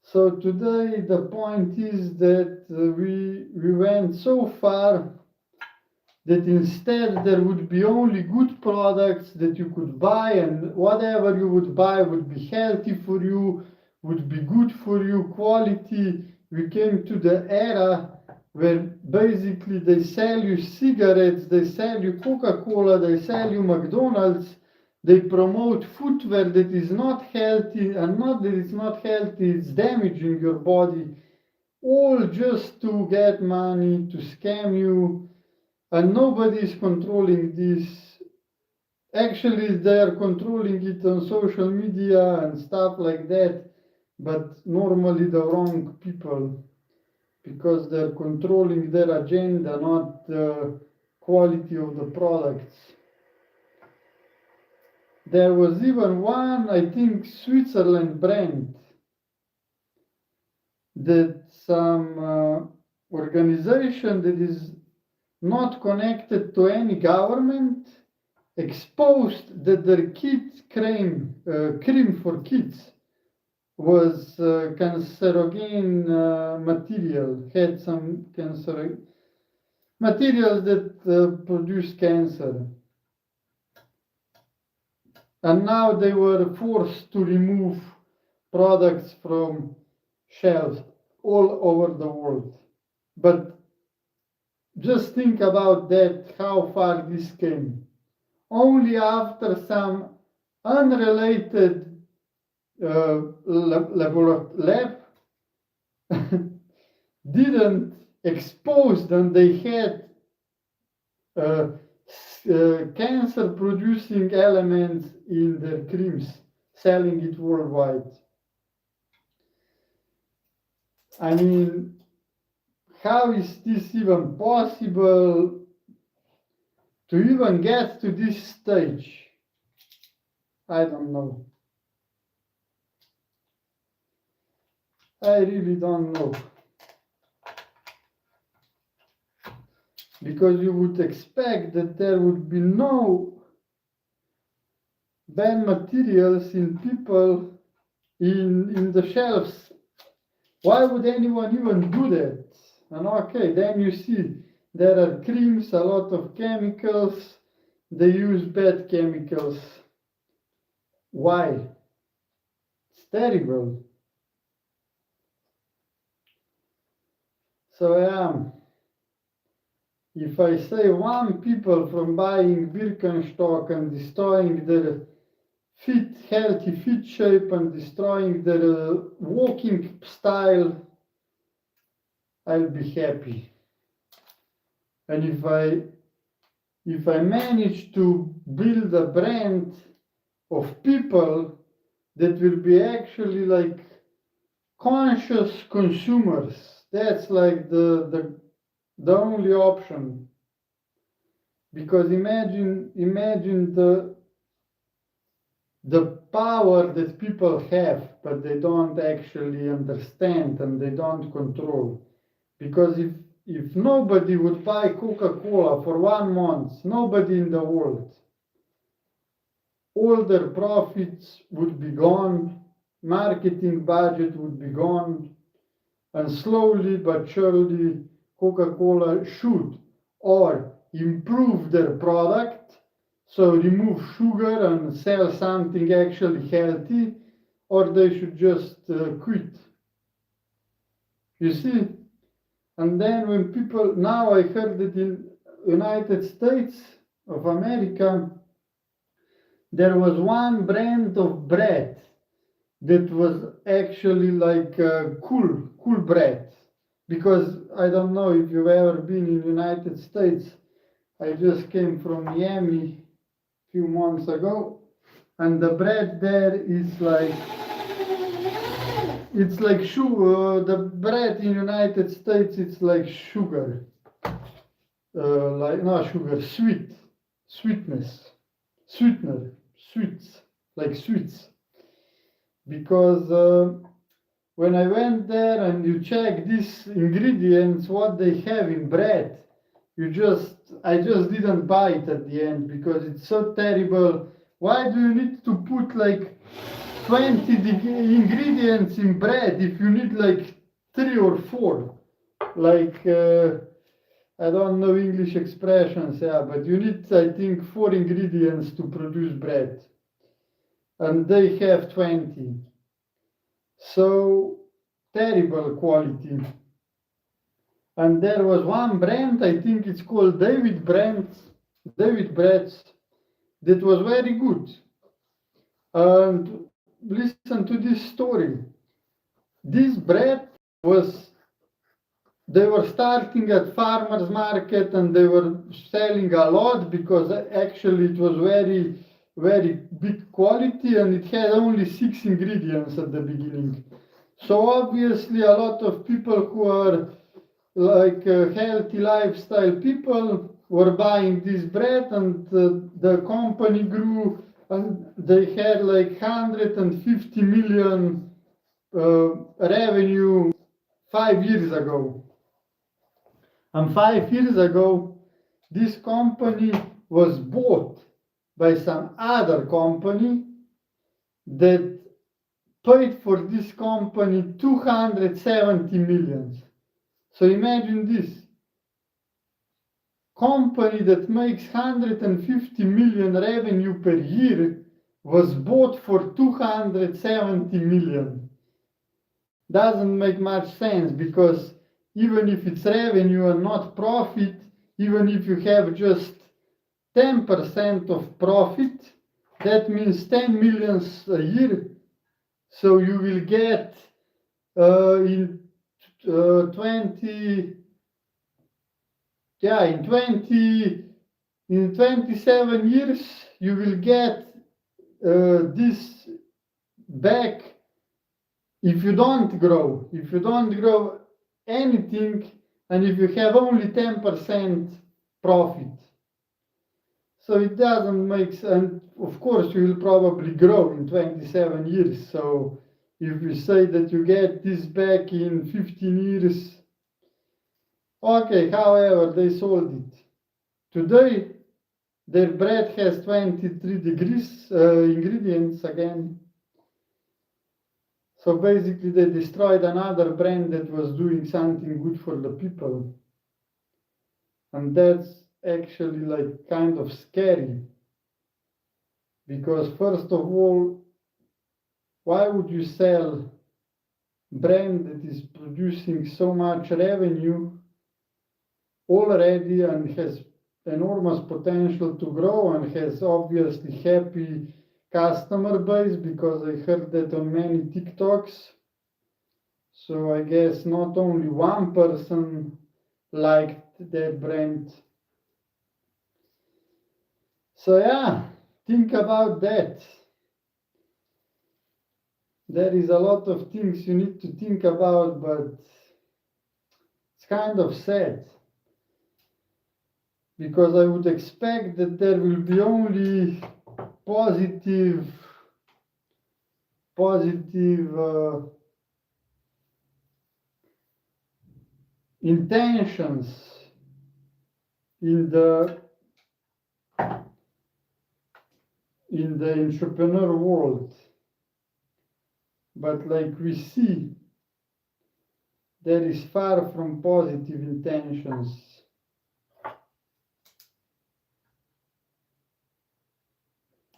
So today the point is that we went so far that instead there would be only good products that you could buy, and whatever you would buy would be healthy for you, would be good for you, quality. We came to the era where basically they sell you cigarettes, they sell you Coca-Cola, they sell you McDonald's, they promote footwear that is not healthy, and not that it's not healthy, it's damaging your body, all just to get money, to scam you, and nobody is controlling this. Actually, they are controlling it on social media and stuff like that, but normally the wrong people, because they're controlling their agenda, not the quality of the products. There was even one, I think, Switzerland brand that some organization that is not connected to any government exposed that their kids cream for kids was cancerogen material, had some cancer materials that produce cancer. And now they were forced to remove products from shelves all over the world. But just think about that, how far this came. Only after some unrelated lab didn't expose them, they had cancer producing elements in their creams, selling it worldwide. I mean, how is this even possible to even get to this stage? I don't know. I really don't know. Because you would expect that there would be no banned materials in people in the shelves. Why would anyone even do that? And okay, then you see there are creams, a lot of chemicals, they use bad chemicals. Why? It's terrible. So if I save one people from buying Birkenstock and destroying their healthy fit shape and destroying their walking style, I'll be happy. And if I manage to build a brand of people that will be actually like conscious consumers, that's like the only option. Because imagine the power that people have, but they don't actually understand and they don't control. Because if nobody would buy Coca-Cola for 1 month, nobody in the world, all their profits would be gone, marketing budget would be gone, and slowly but surely Coca-Cola should or improve their product, so remove sugar and sell something actually healthy, or they should just quit. You see? And then when people, now I heard that in United States of America, there was one brand of bread that was actually like cool bread. Because I don't know if you've ever been in the United States. I just came from Miami a few months ago, and the bread there is like, it's like sugar. The bread in the United States, it's like sugar. Like not sugar, sweetness, sweetener, sweets, like sweets. Because when I went there and you check these ingredients, what they have in bread, I just didn't buy it at the end because it's so terrible. Why do you need to put like 20 ingredients in bread if you need like 3 or 4? Like, I don't know English expressions, but you need, I think, 4 ingredients to produce bread. And they have 20. So, terrible quality. And there was one brand, I think it's called David Bread's, that was very good. And listen to this story. This bread they were starting at farmers market and they were selling a lot because actually it was very, very big quality and it had only 6 ingredients at the beginning. So obviously a lot of people who are like healthy lifestyle people were buying this bread, and the company grew and they had like 150 million revenue 5 years ago. And 5 years ago, this company was bought by some other company that paid for this company 270 million. So imagine this. Company that makes 150 million revenue per year was bought for 270 million. Doesn't make much sense, because even if it's revenue and not profit, even if you have just 10% of profit, that means 10 millions a year. So you will get in 27 years, you will get this back if you don't grow. If you don't grow anything, and if you have only 10% profit. So it doesn't make sense. And of course, you will probably grow in 27 years. So if we say that you get this back in 15 years, okay, however, they sold it. Today, their bread has 23 degrees ingredients again. So basically, they destroyed another brand that was doing something good for the people. And that's actually like kind of scary. Because first of all, why would you sell brand that is producing so much revenue already and has enormous potential to grow and has obviously happy customer base, because I heard that on many TikToks. So I guess not only one person liked that brand. So yeah, think about that. There is a lot of things you need to think about, but it's kind of sad. Because I would expect that there will be only positive intentions in the entrepreneur world. But like we see, there is far from positive intentions.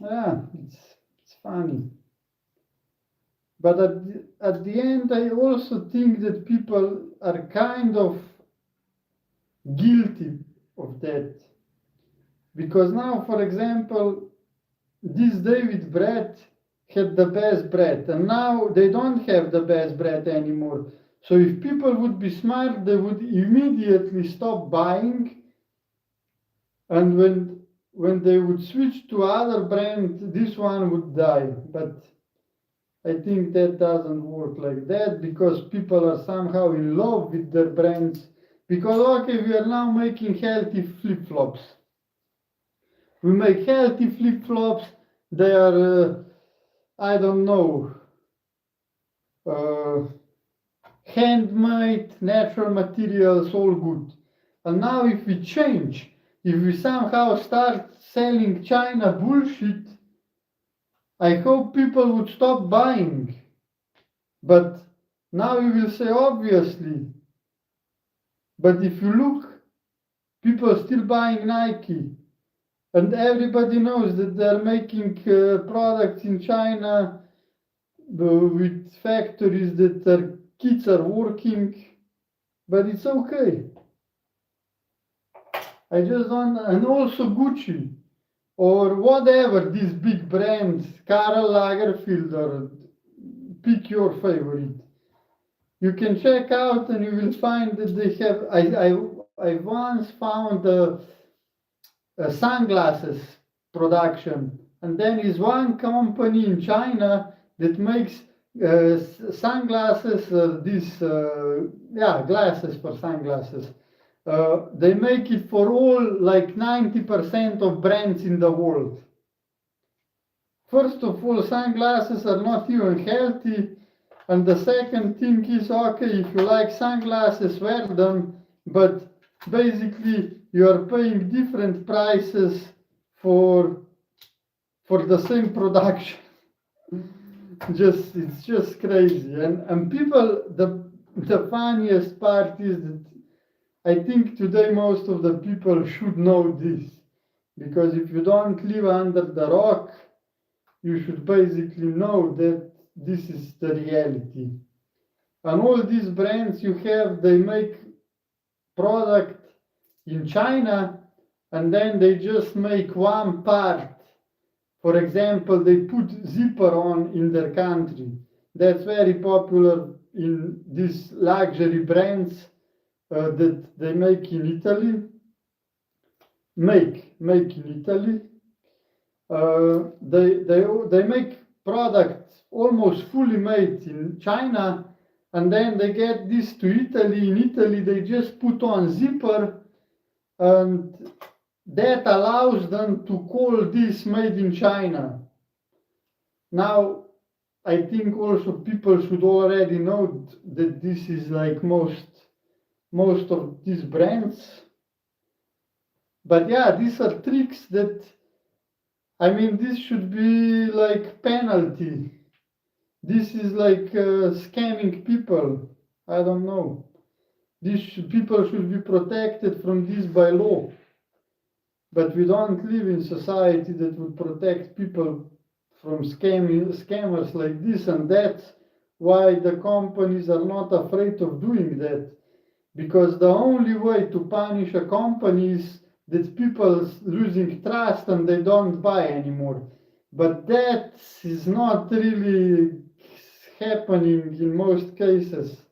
Yeah, it's funny. But at the end, I also think that people are kind of guilty of that. Because now, for example, this David bread had the best bread, and now they don't have the best bread anymore. So if people would be smart, they would immediately stop buying, and when they would switch to other brand, this one would die. But I think that doesn't work like that, because people are somehow in love with their brands. Because okay, we are now making healthy flip-flops. We make healthy flip-flops. They are, I don't know, handmade, natural materials, all good. And now if we change, if we somehow start selling China bullshit, I hope people would stop buying. But now you will say, obviously. But if you look, people are still buying Nike. And everybody knows that they're making products in China with factories that their kids are working. But it's okay. I just don't, and also Gucci or whatever, these big brands, Karl Lagerfeld, or pick your favorite. You can check out and you will find that they have, I once found a sunglasses production, and then is one company in China that makes sunglasses, glasses for sunglasses. They make it for all, like 90% of brands in the world. First of all, sunglasses are not even healthy. And the second thing is, okay, if you like sunglasses, wear them. But basically, you are paying different prices for for the same production. It's just crazy. And people, the funniest part is that I think today most of the people should know this, because if you don't live under the rock, you should basically know that this is the reality. And all these brands you have, they make product in China and then they just make one part. For example, they put zipper on in their country. That's very popular in these luxury brands that they make in Italy. Make in Italy. They make products almost fully made in China, and then they get this to Italy. In Italy, they just put on zipper, and that allows them to call this made in China. Now, I think also people should already know that this is like most of these brands. But yeah, these are tricks that, I mean, this should be like penalty. This is like scamming people. I don't know. People should be protected from this by law. But we don't live in society that would protect people from scammers like this, and that's why the companies are not afraid of doing that. Because the only way to punish a company is that people losing trust and they don't buy anymore. But that is not really happening in most cases.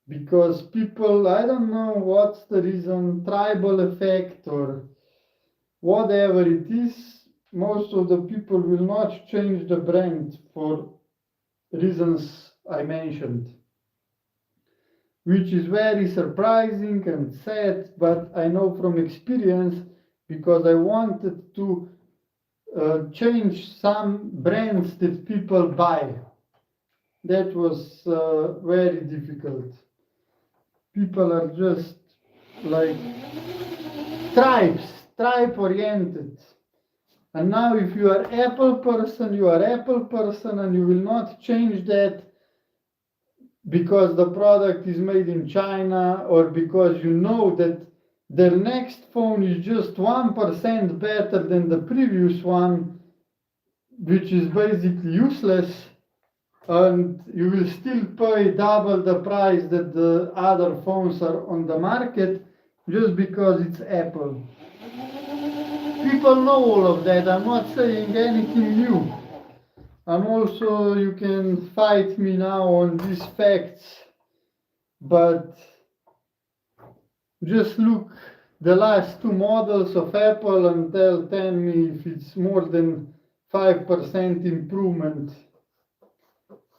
Because people, I don't know what's the reason, tribal effect or whatever it is, most of the people will not change the brand for reasons I mentioned, which is very surprising and sad, but I know from experience, because I wanted to change some brands that people buy. That was very difficult. People are just like tribe oriented. And now if you are Apple person, you are Apple person, and you will not change that because the product is made in China, or because you know that their next phone is just 1% better than the previous one, which is basically useless, and you will still pay double the price that the other phones are on the market just because it's Apple. People know all of that. I'm not saying anything new. And also you can fight me now on these facts, but just look the last two models of Apple and tell me if it's more than 5% improvement.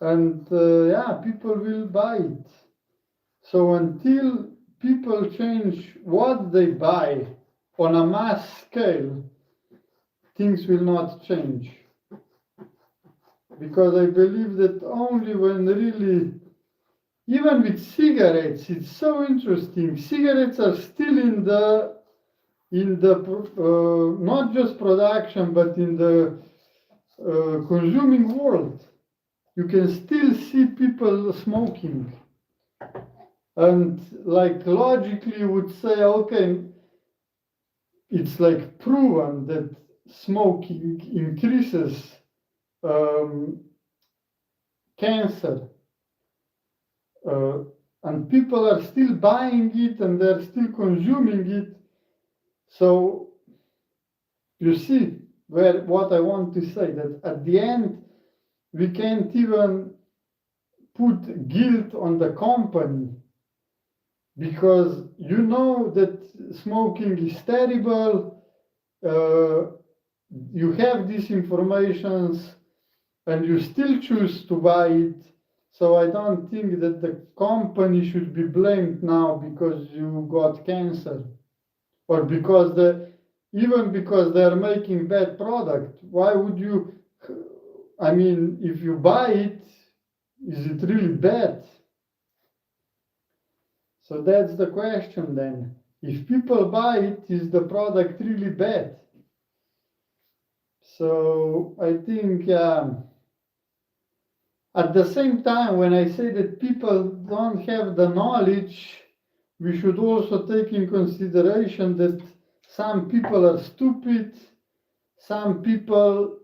And yeah, people will buy it. So until people change what they buy on a mass scale, things will not change. Because I believe that only when really, even with cigarettes, it's so interesting. Cigarettes are still in the not just production, but in the consuming world. You can still see people smoking. And like logically you would say, okay, it's like proven that smoking increases cancer. And people are still buying it and they're still consuming it. So you see what I want to say, that at the end we can't even put guilt on the company, because you know that smoking is terrible, you have these informations and you still choose to buy it. So I don't think that the company should be blamed now because you got cancer, or because even because they're making bad product. Why would you, I mean, if you buy it, is it really bad? So that's the question then. If people buy it, is the product really bad? So I think at the same time, when I say that people don't have the knowledge, we should also take in consideration that some people are stupid, some people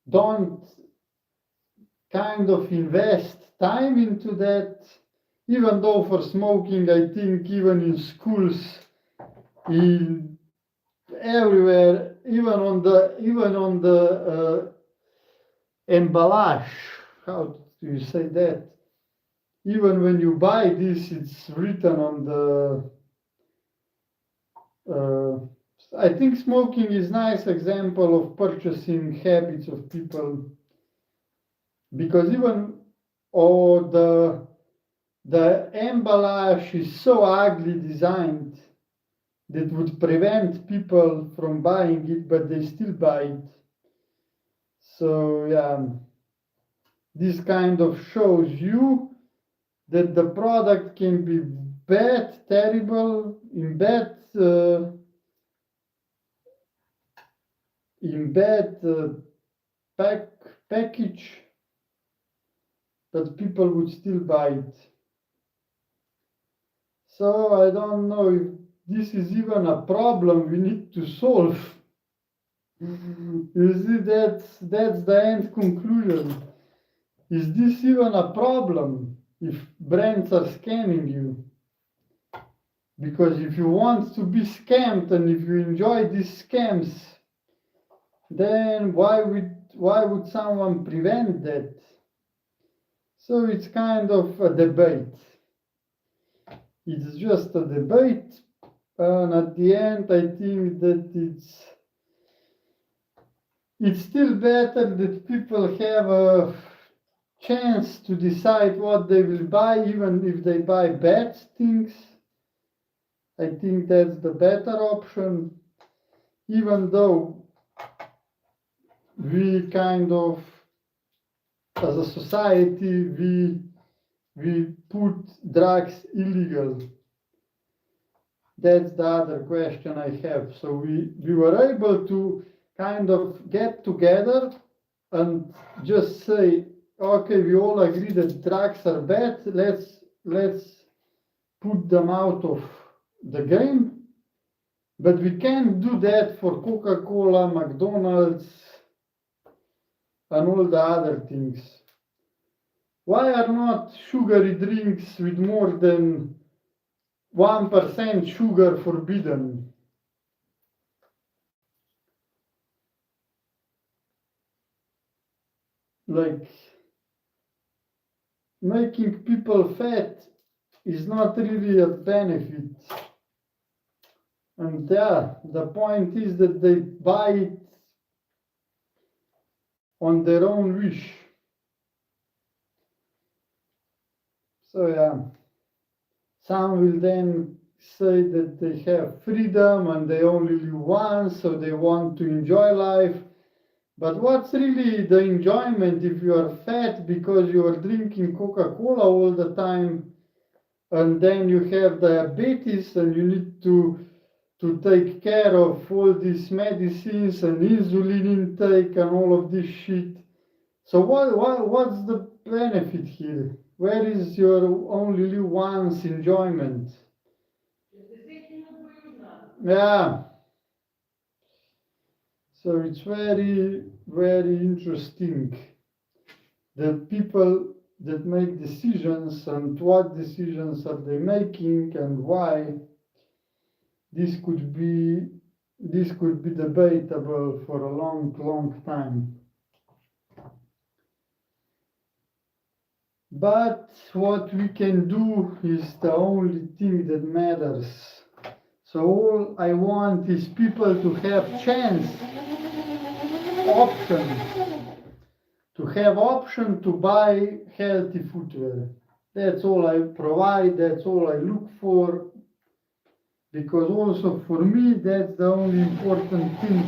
don't kind of invest time into that. Even though for smoking, I think even in schools, in everywhere, even on the emballage, how do you say that? Even when you buy this, it's written on the. I think smoking is nice example of purchasing habits of people, because even the emballage is so ugly designed that would prevent people from buying it, but they still buy it. So yeah, this kind of shows you that the product can be bad, terrible, in bad package, but people would still buy it. So I don't know if this is even a problem we need to solve. You see, that's the end conclusion. Is this even a problem if brands are scamming you? Because if you want to be scammed and if you enjoy these scams, then why would someone prevent that? So it's kind of a debate. It's just a debate, and at the end, I think that it's still better that people have a chance to decide what they will buy, even if they buy bad things. I think that's the better option, even though we kind of, as a society, we put drugs illegal. That's the other question I have. So we were able to kind of get together and just say, okay, we all agree that drugs are bad. Let's put them out of the game. But we can't do that for Coca-Cola, McDonald's, and all the other things. Why are not sugary drinks with more than 1% sugar forbidden? Like, making people fat is not really a benefit. And yeah, the point is that they buy it on their own wish. So yeah, some will then say that they have freedom and they only live once, so they want to enjoy life. But what's really the enjoyment if you are fat because you are drinking Coca-Cola all the time, and then you have diabetes and you need to take care of all these medicines and insulin intake and all of this shit. So what's the benefit here? Where is your only live once enjoyment? Yeah. So it's very, very interesting, the people that make decisions and what decisions are they making and why. This could be debatable for a long, long time. But what we can do is the only thing that matters. So all I want is people to have option to buy healthy footwear. That's all I provide, that's all I look for, because also for me that's the only important thing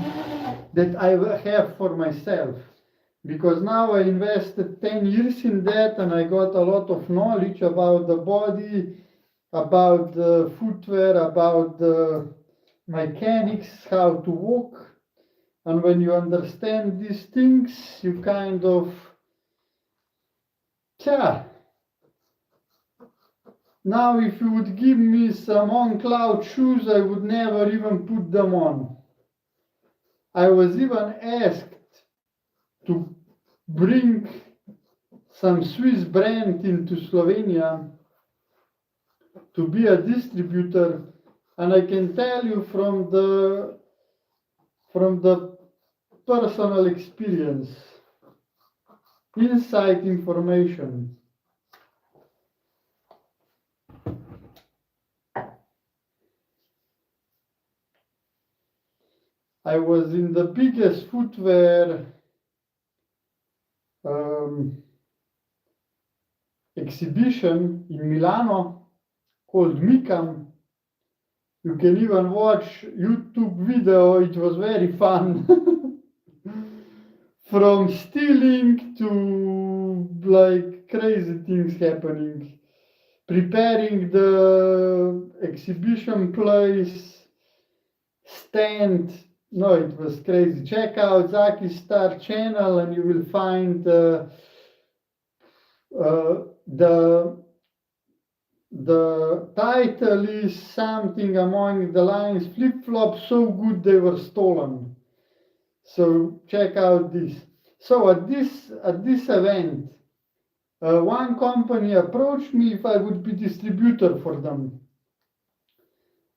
that I have for myself. Because now I invested 10 years in that and I got a lot of knowledge about the body, about the footwear, about the mechanics, how to walk. And when you understand these things, you kind of, now if you would give me some on-cloud shoes, I would never even put them on. I was even asked to bring some Swiss brand into Slovenia to be a distributor, and I can tell you from the personal experience, inside information. I was in the biggest footwear exhibition in Milano called Micam. You can even watch YouTube video, it was very fun. From stealing to like crazy things happening. Preparing the exhibition place, stand. No, it was crazy. Check out Zaki's Star channel and you will find the title is something along the lines flip-flops so good they were stolen. So check out this. So at this event, one company approached me if I would be distributor for them.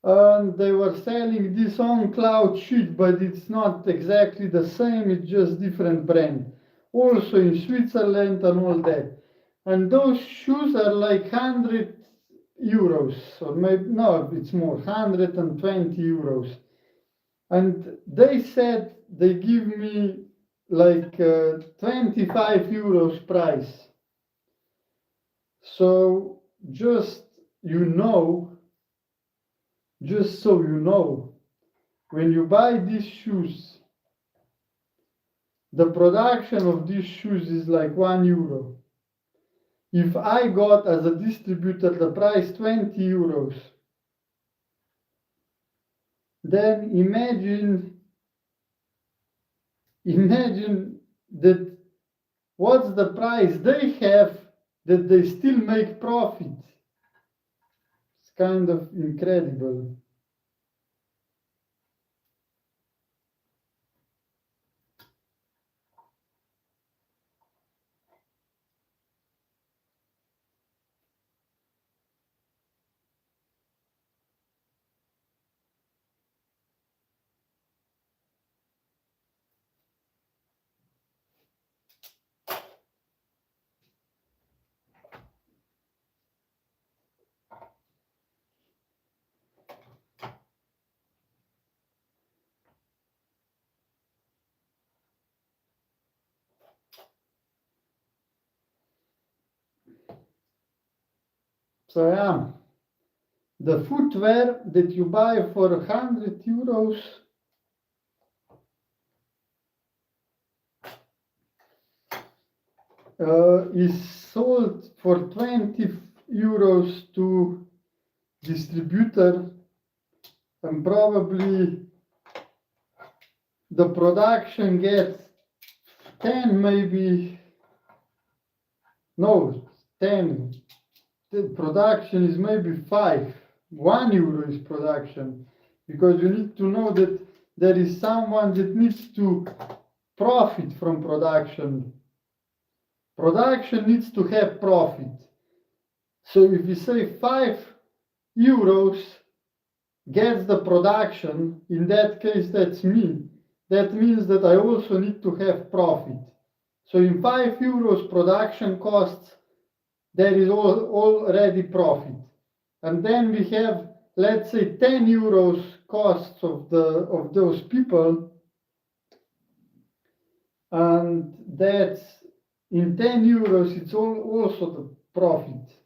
And they were selling this on-cloud sheet, but it's not exactly the same, it's just different brand. Also in Switzerland and all that. And those shoes are like 100 euros, or maybe, no, it's more, 120 euros. And they said they give me like 25 euros price. So just so you know, when you buy these shoes, the production of these shoes is like €1. If I got as a distributor the price 20 euros, then imagine that what's the price they have that they still make profit. It's kind of incredible. So yeah, the footwear that you buy for 100 euros is sold for 20 euros to distributor, and probably the production gets 10, maybe, no, 10. The production is maybe 5. €1 is production, because you need to know that there is someone that needs to profit from production. Production needs to have profit. So if you say 5 euros gets the production, in that case that's me. That means that I also need to have profit. So in 5 euros production costs, there is already profit. And then we have, let's say, 10 euros costs of those people, and that's in 10 euros it's also the profit.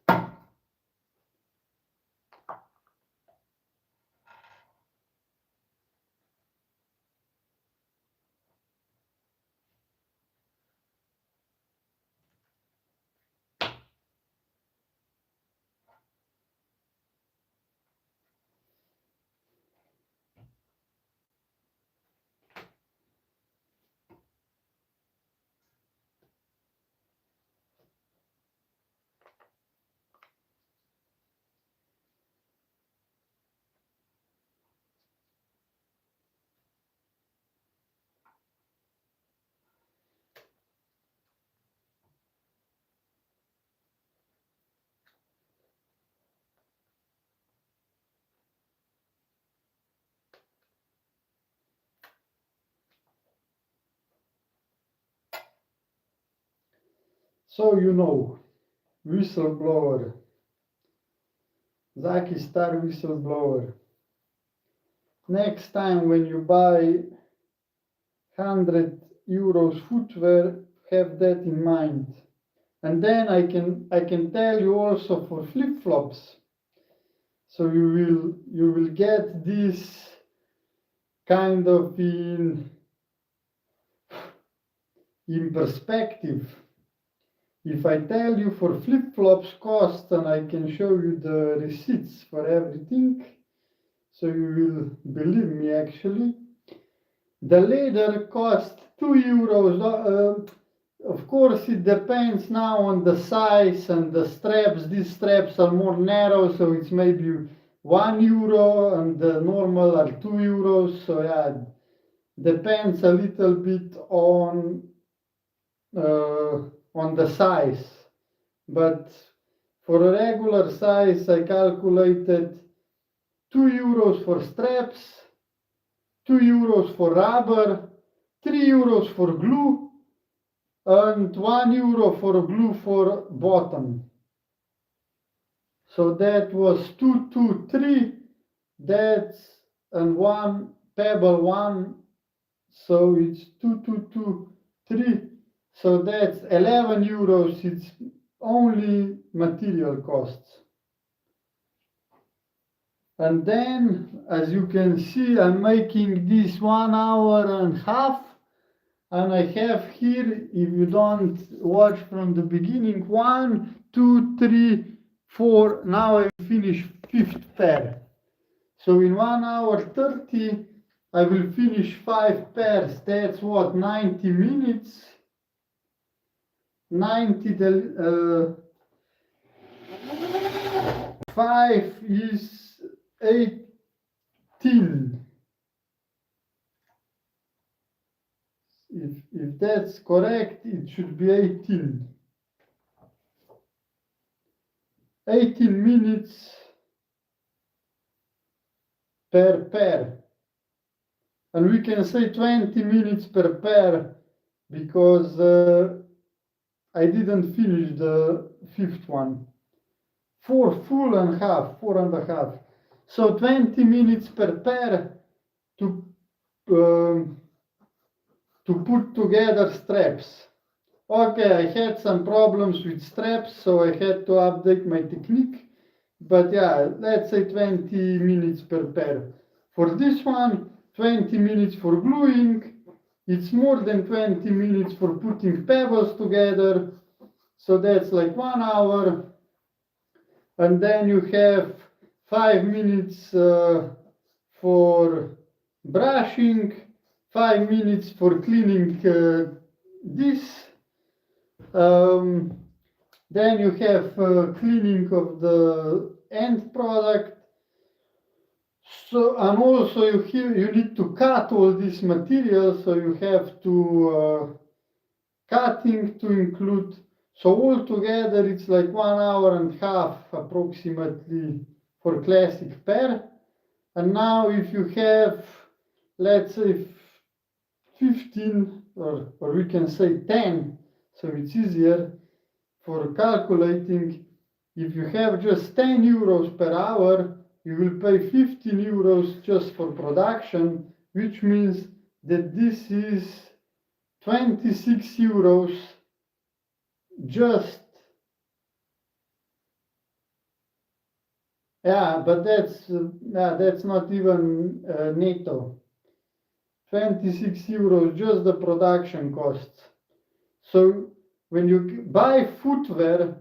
So you know, whistleblower. Zaki Star whistleblower. Next time when you buy 100 euros footwear, have that in mind. And then I can tell you also for flip-flops. So you will get this kind of in perspective. If I tell you for flip-flops cost, and I can show you the receipts for everything, so you will believe me actually. The leather cost 2 euros. Of course, it depends now on the size and the straps. These straps are more narrow, so it's maybe 1 euro, and the normal are 2 euros. So yeah, depends a little bit on the size. But for a regular size, I calculated 2 euros for straps, 2 euros for rubber, 3 euros for glue, and 1 euro for glue for bottom. So that was 2, 2, 3. That's and one pebble one. So it's 2, 2, 2, 3. So that's 11 euros. It's only material costs. And then, as you can see, I'm making this 1 hour and a half. And I have here, if you don't watch from the beginning, 1, 2, 3, 4. Now I finish 5th pair. So in 1 hour 30, I will finish 5 pairs. That's what, 90 minutes. 5 is 18. If that's correct, it should be 18. 18 minutes per pair. And we can say 20 minutes per pair because I didn't finish the 5th one. 4 full and half, 4 and a half. So 20 minutes per pair to put together straps. Okay, I had some problems with straps, so I had to update my technique. But yeah, let's say 20 minutes per pair. For this one, 20 minutes for gluing. It's more than 20 minutes for putting pebbles together. So that's like 1 hour. And then you have 5 minutes for brushing, 5 minutes for cleaning this. Then you have cleaning of the end product. So, and also you need to cut all this material, so you have to cutting to include. So altogether it's like 1 hour and a half approximately for classic pair. And now if you have, let's say 15 or we can say 10, so it's easier for calculating. If you have just 10 euros per hour, you will pay 15 euros just for production, which means that this is 26 euros just. Yeah, but that's not even netto. 26 euros just the production costs. So when you buy footwear,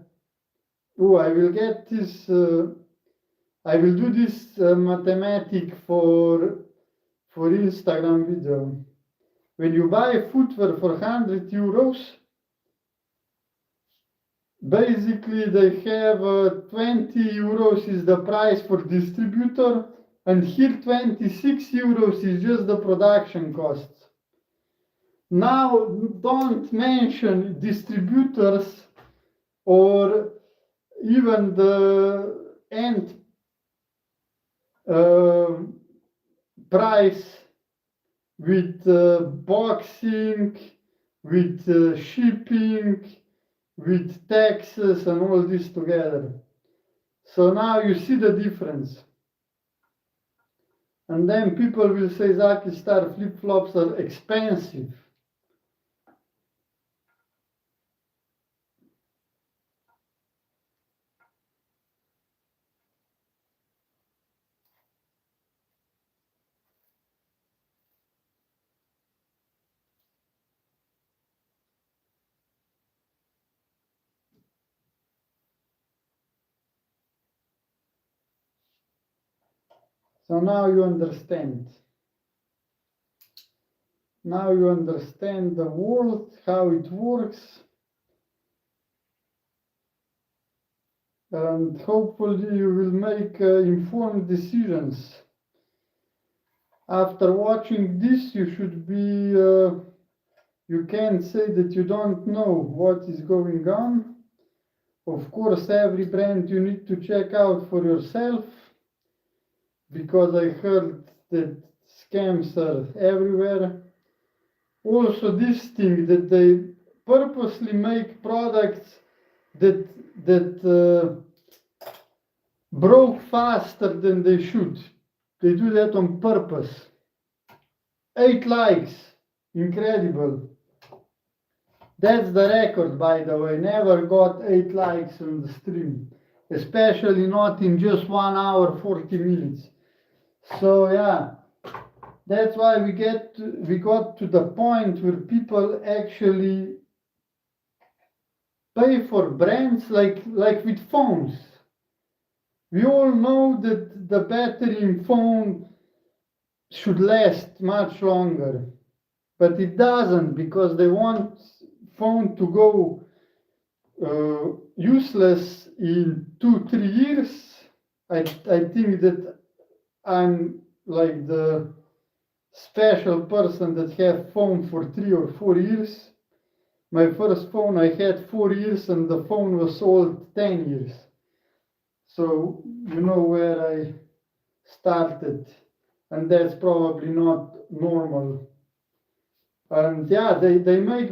I will get this. I will do this mathematic for Instagram video. When you buy footwear for 100 euros, basically they have 20 euros is the price for distributor, and here 26 euros is just the production costs. Now don't mention distributors or even the end price with boxing, with shipping, with taxes and all this together. So now you see the difference. And then people will say Zaki Star flip-flops are expensive. So now you understand. Now you understand the world, how it works, and hopefully you will make informed decisions. After watching this, you should be, you can't say that you don't know what is going on. Of course, every brand you need to check out for yourself, because I heard that scams are everywhere. Also, this thing that they purposely make products that broke faster than they should. They do that on purpose. 8 likes, incredible. That's the record, by the way. Never got 8 likes on the stream, especially not in just 1 hour 40 minutes. So yeah, that's why we got to the point where people actually pay for brands like with phones. We all know that the battery in phone should last much longer, but it doesn't, because they want phone to go useless in 2-3 years. I think that I'm like the special person that have phone for 3 or 4 years. My first phone I had 4 years and the phone was sold 10 years. So you know where I started, and that's probably not normal. And yeah, they make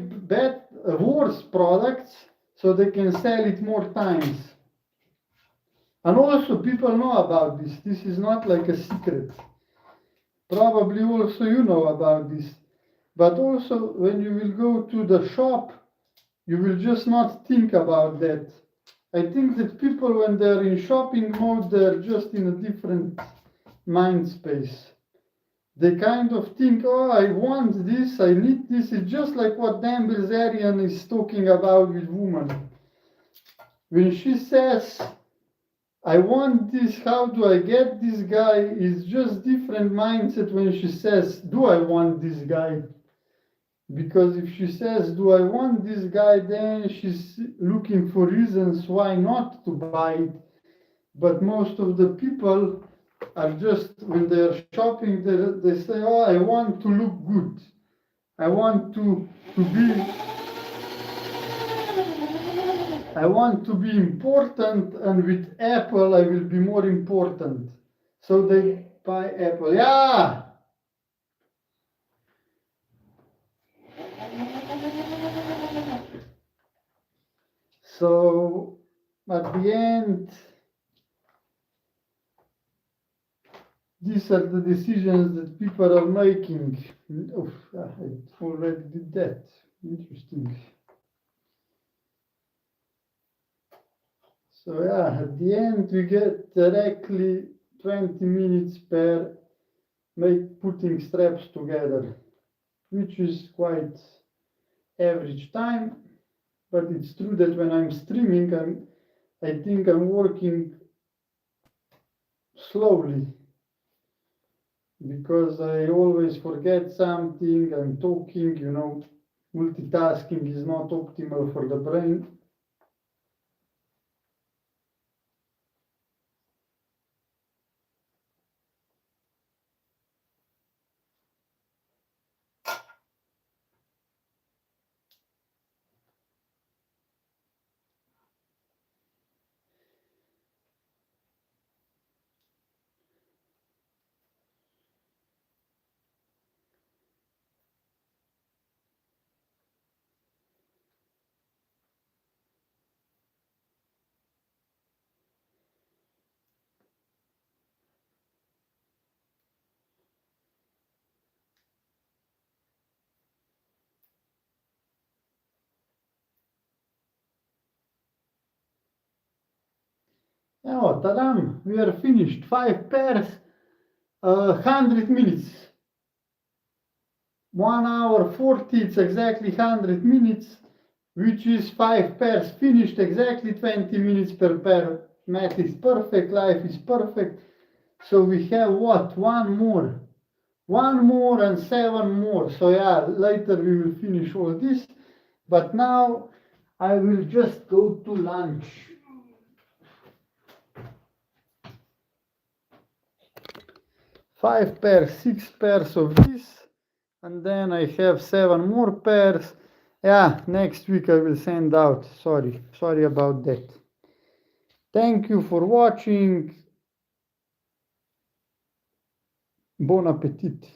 worse products so they can sell it more times. And also people know about this. This is not like a secret. Probably also you know about this. But also when you will go to the shop, you will just not think about that. I think that people, when they're in shopping mode, they're just in a different mind space. They kind of think, oh, I want this, I need this. It's just like what Dan Bilzerian is talking about with women. When she says, I want this, how do I get this guy? It's just different mindset when she says, do I want this guy? Because if she says, do I want this guy, then she's looking for reasons why not to buy it. But most of the people are just, when they're shopping, they say, oh, I want to look good. I want to be important, and with Apple I will be more important. So they buy Apple. Yeah! So at the end, these are the decisions that people are making. Oh, I already did that. Interesting. So yeah, at the end we get directly 20 minutes per putting straps together, which is quite average time. But it's true that when I'm streaming, I think I'm working slowly, because I always forget something. I'm talking, multitasking is not optimal for the brain. Oh, tadam, we are finished. 5 pairs, 100 minutes. 1 hour 40, it's exactly 100 minutes, which is 5 pairs finished, exactly 20 minutes per pair. Math is perfect, life is perfect. So we have what? One more and 7 more. So yeah, later we will finish all this. But now I will just go to lunch. 5 pairs, 6 pairs of this, and then I have 7 more pairs. Yeah, next week I will send out. Sorry about that. Thank you for watching. Bon appetit.